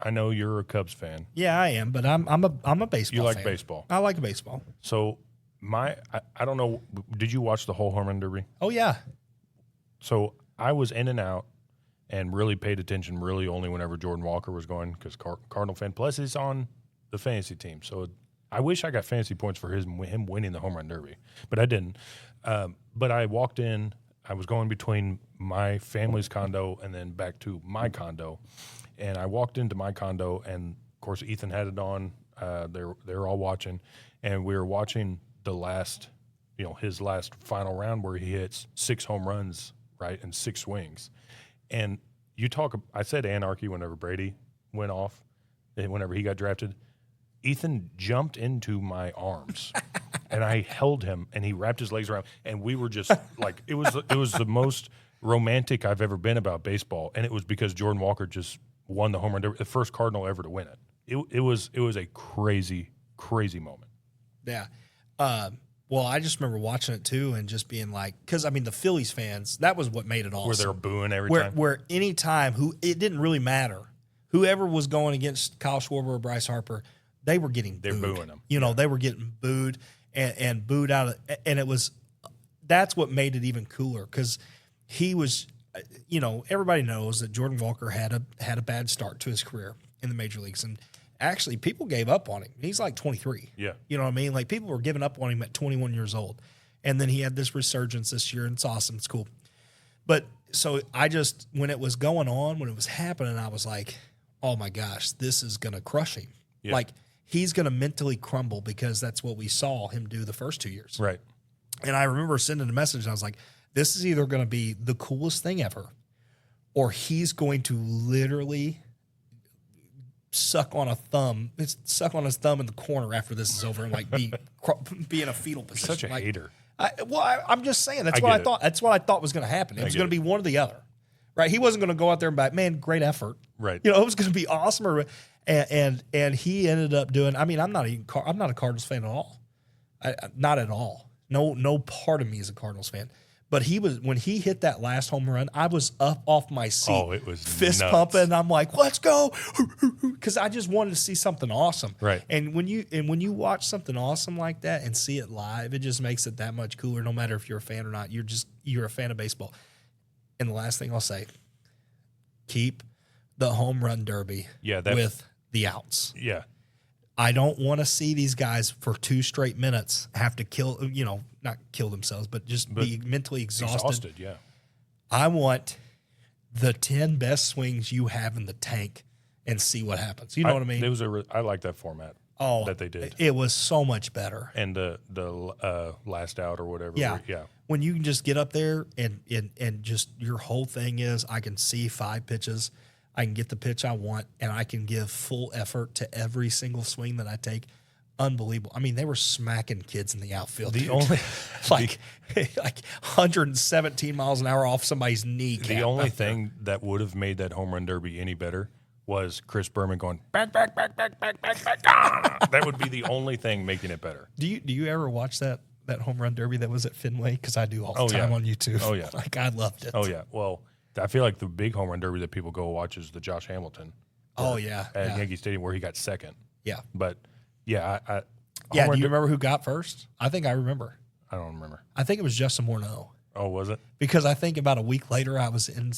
I know you're a Cubs fan. Yeah, I am, but I'm a baseball. You like fan. baseball. I like baseball. So I don't know. Did you watch the whole home run derby? Oh yeah. So I was in and out, and really paid attention really only whenever Jordan Walker was going, because Cardinal fan. Plus, he's on the fantasy team. So I wish I got fantasy points for him winning the home run derby, but I didn't. But I walked in. I was going between my family's condo and then back to my condo, and I walked into my condo, and of course Ethan had it on. They're all watching, and we were watching the last, his last final round where he hits 6 home runs, right, and 6 swings. And I said anarchy whenever Brady went off, and whenever he got drafted. Ethan jumped into my arms, and I held him, and he wrapped his legs around, and we were just like, it was the most romantic I've ever been about baseball, and it was because Jordan Walker just won the home run derby, the first Cardinal ever to win it. It was a crazy, crazy moment. Yeah. Well, I just remember watching it too, and just being like, because I mean, the Phillies fans, that was what made it awesome. Where they were booing every time. Where any time it didn't really matter, whoever was going against Kyle Schwarber or Bryce Harper, they were getting booed. They're booing them. They were getting booed and booed out of, and that's what made it even cooler, because he was, everybody knows that Jordan Walker had a bad start to his career in the major leagues, and actually people gave up on him. He's like 23. Yeah. You know what I mean? Like, people were giving up on him at 21 years old. And then he had this resurgence this year, and it's awesome. It's cool. But so when it was going on, when it was happening, I was like, oh my gosh, this is going to crush him. Yeah. Like, he's going to mentally crumble, because that's what we saw him do the first 2 years. Right. And I remember sending a message, and I was like, this is either going to be the coolest thing ever, or he's going to literally suck on his thumb in the corner after this is over, and like be in a fetal position. Such a like, hater. I'm just saying, that's I what I get thought. That's what I thought was going to happen. It was going to be one or the other, right? He wasn't going to go out there and be like, man, great effort. Right. It was going to be awesome. And he ended up doing. I mean, I'm not a Cardinals fan at all. Not at all. No part of me is a Cardinals fan. But when he hit that last home run, I was up off my seat. Oh, it was fist nuts. pumping. I'm like, let's go, because I just wanted to see something awesome. Right. And when you watch something awesome like that and see it live, it just makes it that much cooler. No matter if you're a fan or not, you're a fan of baseball. And the last thing I'll say, keep the home run derby with the outs. Yeah. I don't want to see these guys for 2 straight minutes have to not kill themselves, but be mentally exhausted. Yeah. I want the 10 best swings you have in the tank and see what happens. You know what I mean? I like that format. That they did. It was so much better. And the last out or whatever. Yeah. Yeah. When you can just get up there and just your whole thing is, I can see 5 pitches. I can get the pitch I want, and I can give full effort to every single swing that I take. Unbelievable. I mean, they were smacking kids in the outfield. The only like 117 miles an hour off somebody's kneecap. The only thing that would have made that home run derby any better was Chris Berman going back. That would be the only thing making it better. Do you ever watch that home run derby that was at Fenway? Because I do all the time on YouTube. Oh yeah. Like, I loved it. Oh yeah. Well, I feel like the big home run derby that people go watch is the Josh Hamilton. Oh yeah. At Yankee Stadium, where he got second. Yeah. But yeah, Yeah. Do you remember who got first? I think I remember. I don't remember. I think it was Justin Morneau. Oh, was it? Because I think about a week later I was in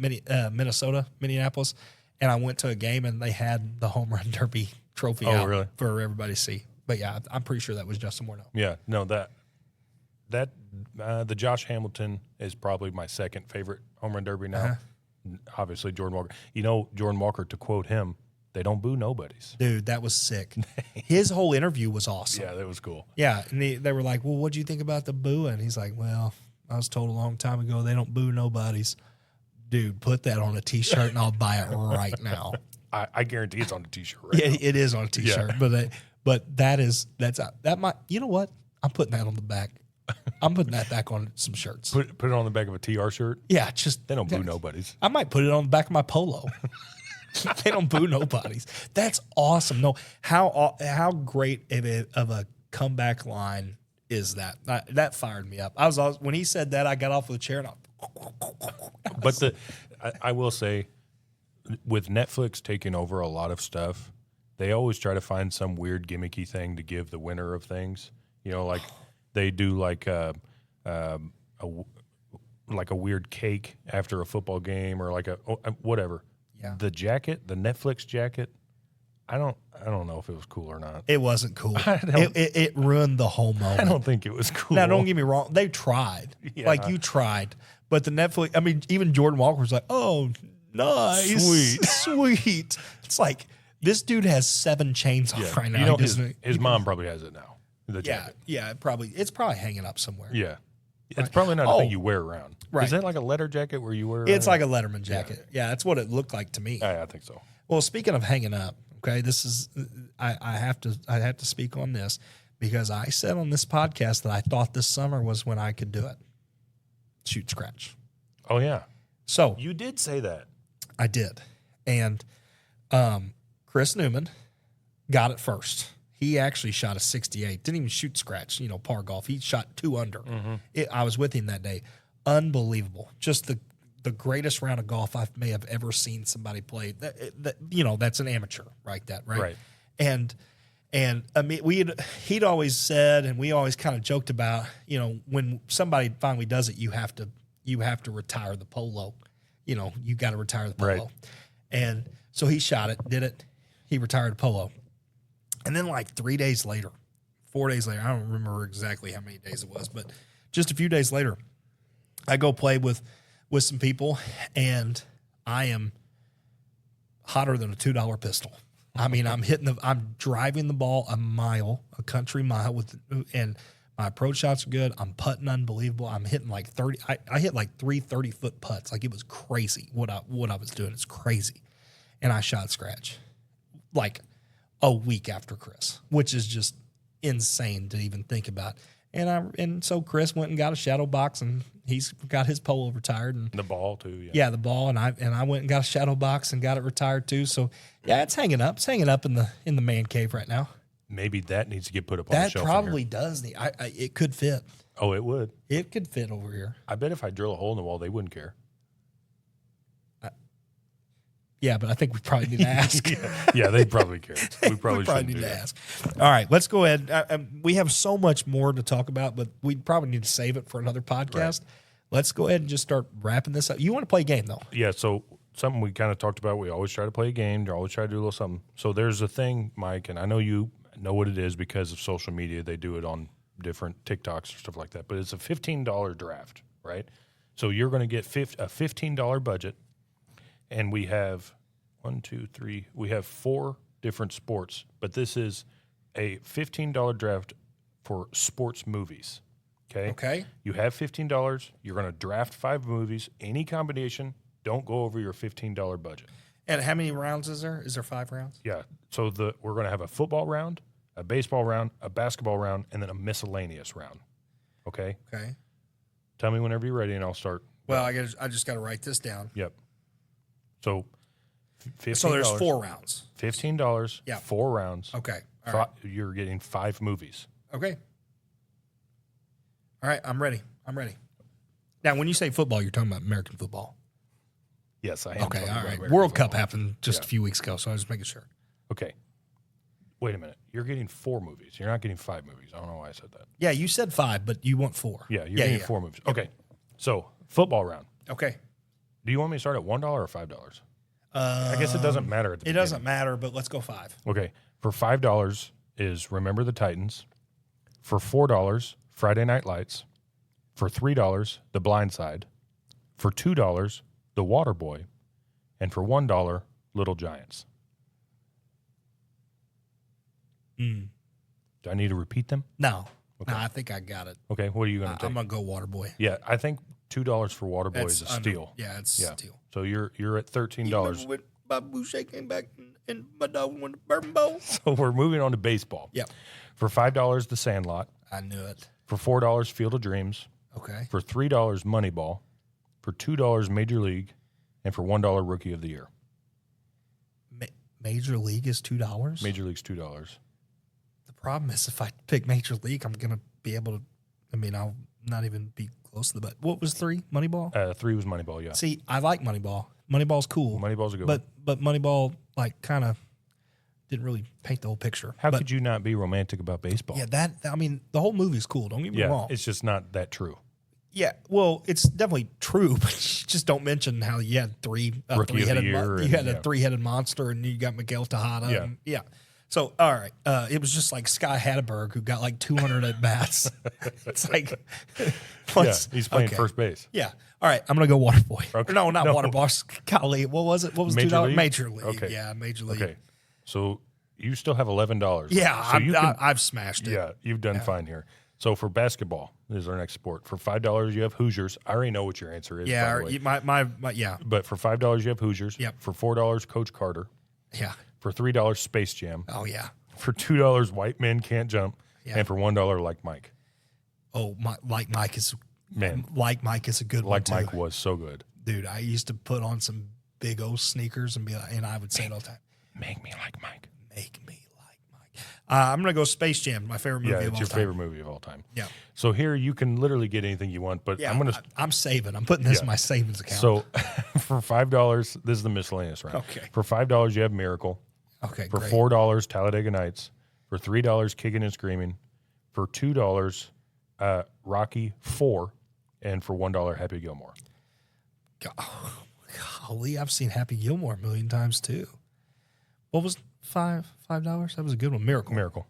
Minnesota, Minneapolis, and I went to a game and they had the home run derby trophy out really? for everybody to see. But yeah, I'm pretty sure that was Justin Morneau. Yeah, no, the Josh Hamilton is probably my second favorite home run derby now. Obviously, Jordan Walker. You know, Jordan Walker, to quote him, they don't boo nobodies. Dude, that was sick. His whole interview was awesome. Yeah, that was cool. Yeah, and they were like, well, what do you think about the booing? And he's like, well, I was told a long time ago they don't boo nobodies. Dude, put that on a T-shirt and I'll buy it right now. I guarantee it's on the T-shirt right Yeah, now. it is on a T-shirt. Yeah. But that might, you know what? I'm putting that on the back. I'm putting that back on some shirts. Put it on the back of a TR shirt. Yeah, just They don't boo nobodies. I might put it on the back of my polo. They don't boo nobodies. That's awesome. No, how great of a comeback line is that? That fired me up. I was when he said that, I got off of the chair and But I will say, with Netflix taking over a lot of stuff, they always try to find some weird gimmicky thing to give the winner of things. You know, like they do like a weird cake after a football game or like whatever. Yeah. The jacket, the Netflix jacket, I don't know if it was cool or not. It wasn't cool. It ruined the whole moment. I don't think it was cool. Now, don't get me wrong. They tried. Yeah. Like, you tried. But the Netflix, I mean, even Jordan Walker was like, oh, nice. Sweet. It's like, this dude has 7 chains off right now. You know, his mom probably has it now. The jacket. Yeah. It's probably hanging up somewhere. Yeah. It's probably not a thing you wear around. Right. Is that like a letter jacket where you wear around? It's like a Letterman jacket. Yeah, that's what it looked like to me. I think so. Well, speaking of hanging up, okay, this is I have to speak on this because I said on this podcast that I thought this summer was when I could do it. Shoot scratch. Oh yeah. So You did say that. I did. And Chris Newman got it first. He actually shot a 68. Didn't even shoot scratch, par golf. He shot 2 under. I was with him that day. Unbelievable. Just the greatest round of golf I may have ever seen somebody play. That's an amateur, right? Right. And I mean, he'd always said, and we always kind of joked about, when somebody finally does it, you have to retire the polo. You got to retire the polo. Right. And so he shot it, did it. He retired the polo. And then like 4 days later, I don't remember exactly how many days it was, but just a few days later, I go play with some people, and I am hotter than a $2 pistol. I mean, I'm driving the ball a country mile and my approach shots are good. I'm putting unbelievable. I'm hitting like 30. I hit like 3 30-foot putts. Like, it was crazy what I was doing. It's crazy. And I shot scratch like a week after Chris, which is just insane to even think about. And so Chris went and got a shadow box, and he's got his polo retired, and The ball too. Yeah. yeah, the ball, and I went and got a shadow box and got it retired too. So yeah, it's hanging up. It's hanging up in the man cave right now. Maybe that needs to get put up on the That shelf. probably does need. It could fit. Oh, it would. It could fit over here. I bet if I drill a hole in the wall, they wouldn't care. Yeah, but I think we probably need to ask. Yeah, they'd probably care. We probably need do to that. ask. All right, let's go ahead. We have so much more to talk about, but we probably need to save it for another podcast. Right. Let's go ahead and just start wrapping this up. You want to play a game, though? Yeah, so something we kind of talked about, we always try to play a game. They always try to do a little something. So there's a thing, Mike, and I know you know what it is because of social media. They do it on different TikToks or stuff like that. But it's a $15 draft, right? So you're going to get a $15 budget, and we have we have 4 different sports, but this is a $15 draft for sports movies. Okay. You have $15. You're going to draft 5 movies, any combination. Don't go over your $15 budget. And how many rounds is there? Is there 5 rounds? Yeah. So we're going to have a football round, a baseball round, a basketball round, and then a miscellaneous round. Okay. Okay. Tell me whenever you're ready, and I'll start. Well, I just got to write this down. Yep. So $15. So there's 4 rounds. $15. Yeah. 4 rounds. Okay. All right. You're getting 5 movies. Okay. All right. I'm ready. Now, when you say football, you're talking about American football. Yes, I am. Okay. All right. American World football. Cup happened just a few weeks ago, so I was just making sure. Okay. Wait a minute. You're getting 4 movies. You're not getting 5 movies. I don't know why I said that. Yeah, you said 5, but you want 4. Yeah, you're getting 4 movies. Okay. So, football round. Okay. Do you want me to start at $1 or $5? I guess it doesn't matter at the beginning. It doesn't matter, but let's go 5. Okay. For $5 is Remember the Titans. For $4, Friday Night Lights. For $3, The Blind Side. For $2, The Water Boy. And for $1, Little Giants. Do I need to repeat them? No. Okay. No, I think I got it. Okay, what are you going to take? I'm going to go Waterboy. Yeah, I think $2 for Waterboy is a steal. Yeah, it's a steal. So you're at $13. Remember when Bob Boucher came back and my dog won the Bourbon Bowl? So we're moving on to baseball. Yeah. For $5, The Sandlot. I knew it. For $4, Field of Dreams. Okay. For $3, Moneyball. For $2, Major League. And for $1, Rookie of the Year. Major League is $2? Major League's $2. The problem is if I pick Major League, I'm going to be able to, I'll not even be close to the butt. What was 3? Moneyball? 3 was Moneyball, yeah. See, I like Moneyball. Moneyball's cool. Moneyball's a good one. But Moneyball, like, kind of didn't really paint the whole picture. How could you not be romantic about baseball? Yeah, the whole movie's cool. Don't get me wrong. It's just not that true. Yeah, well, it's definitely true, but just don't mention how you had Rookie of the Year you had a 3-headed monster, and you got Miguel Tejada. Yeah. And, yeah. So, all right, it was just like Sky Hatteberg who got like 200 at bats. It's like, He's playing first base. Yeah. All right, I'm gonna go Waterboy. Okay. No, not Waterboy. Golly, what was it? What was Major $2? League? Major League. Okay. Yeah, Major League. Okay, so you still have $11. Yeah, So I've smashed it. Yeah, you've done fine here. So for basketball, this is our next sport. For $5, you have Hoosiers. I already know what your answer is. Yeah, by the way. my yeah. But for $5, you have Hoosiers. Yep. For $4, Coach Carter. Yeah. For $3, Space Jam. Oh yeah. For $2, White Men Can't Jump. Yeah. And for $1, Like Mike. Oh, Like Mike is a good one Like too. Mike was so good. Dude, I used to put on some big old sneakers and be like, and I would say it all the time. Make me like Mike. Make me like Mike. I'm gonna go Space Jam, my favorite movie of all time. Yeah, it's your favorite movie of all time. Yeah. So here you can literally get anything you want, but Yeah, I'm saving. I'm putting this in my savings account. So for $5, this is the miscellaneous round. Okay. For $5, you have Miracle. Okay, For great. $4, Talladega Nights. For $3, Kicking and Screaming. For $2, Rocky 4. And for $1, Happy Gilmore. Golly, I've seen Happy Gilmore a million times too. What was $5? That was a good one. Miracle.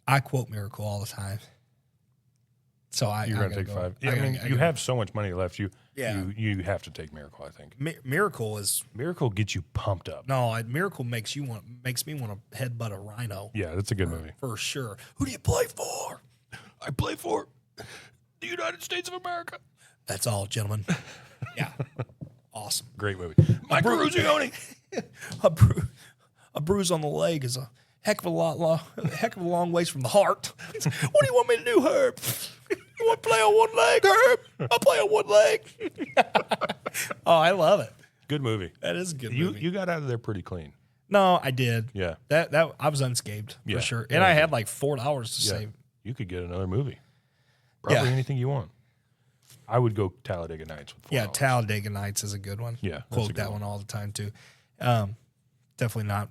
I quote Miracle all the time. So You're going to take 5. Yeah, I mean, you have so much money left. You have to take Miracle, I think. Miracle is Miracle gets you pumped up. no. Miracle makes me want to headbutt a rhino. Yeah, that's a good movie. For sure. Who do you play for? I play for the United States of America. That's all, gentlemen. Yeah. Awesome. Great movie. Mike Ruzioni. A bruise on the leg is a heck of a long ways from the heart. What do you want me to do, Herb? You want to play on one leg, Herb? I'll play on one leg. Oh, I love it. Good movie. That is a good movie. You got out of there pretty clean. No, I did. Yeah. That I was unscathed for sure. And Yeah. I had like $4 to save. You could get another movie. Probably Yeah. anything you want. I would go Talladega Nights with $4. Yeah, Talladega Nights is a good one. Yeah, that's a Quote good that one. one all the time too. Definitely not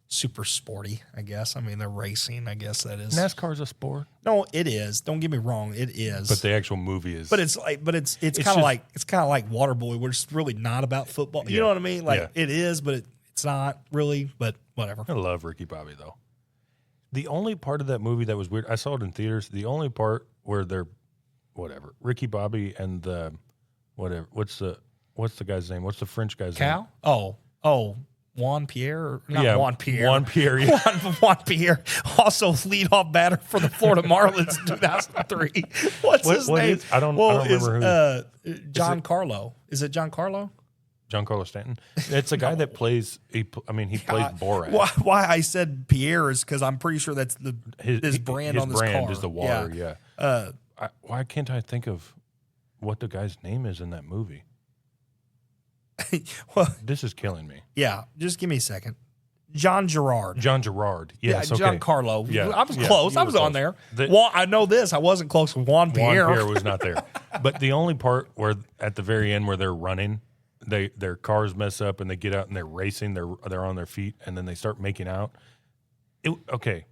super sporty, I guess. I mean, they're racing, I guess that is. NASCAR's a sport. No, it is. Don't get me wrong, it is. But the actual movie is. But it's kind of like Waterboy, where it's really not about football. You Yeah. know what I mean? Like Yeah. it is, but it's not really. But whatever. I love Ricky Bobby though. The only part of that movie that was weird, I saw it in theaters. The only part where they're Ricky Bobby and the what's the guy's name? What's the French guy's name? Cal? Oh, Juan Pierre? Or not Juan Pierre. Juan Pierre. Yeah. Juan Pierre, also leadoff batter for the Florida Marlins in 2003. What's his name? I don't remember who. John Carlo. Is it John Carlo? Giancarlo Stanton. It's a guy that plays. He plays Borat. Why I said Pierre is because I'm pretty sure that's his brand on this car. His brand is the water. Yeah. Yeah. Why can't I think of what the guy's name is in that movie? Well, This is killing me. yeah. Just give me a second. John Gerard. John Gerard. Yes. Yeah, okay. Giancarlo. Yeah, I was yeah, close. you I were was on close. there. Well, I know this. I wasn't close with Juan Juan Pierre. Pierre was not there. But the only part where at the very end where they're running, their cars mess up and they get out and they're racing, they're on their feet, and then they start making out. Okay,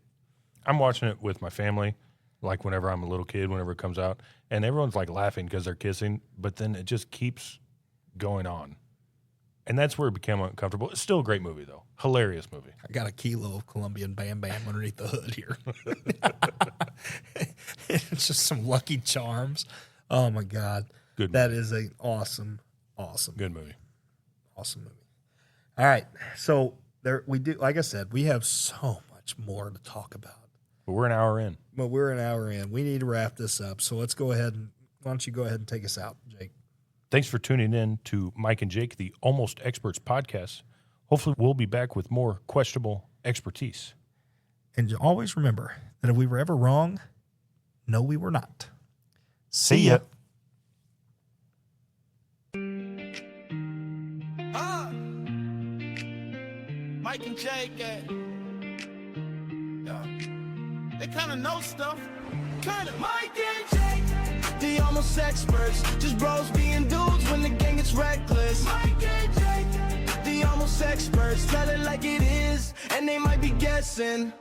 I'm watching it with my family, like whenever I'm a little kid, whenever it comes out, and everyone's like laughing because they're kissing, but then it just keeps going on. And that's where it became uncomfortable. It's still a great movie, though. Hilarious movie. I got a kilo of Colombian Bam Bam underneath the hood here. It's just some Lucky Charms. Oh, my God. Good That is an awesome Good movie. Awesome movie. All right. So we do, like I said, we have so much more to talk about. But we're an hour in. But we're an hour in. We need to wrap this up. So let's go ahead and why don't you go ahead and take us out, Jake? Thanks for tuning in to Mike and Jake, the Almost Experts podcast. Hopefully we'll be back with more questionable expertise. And always remember that if we were ever wrong, no, we were not. See ya. Mike and Jake, they kind of know stuff. Kind of. Mike and Jake, the almost experts. Just bros being dudes when the gang gets reckless. Mike and Jake, the almost experts. Tell it like it is, and they might be guessing.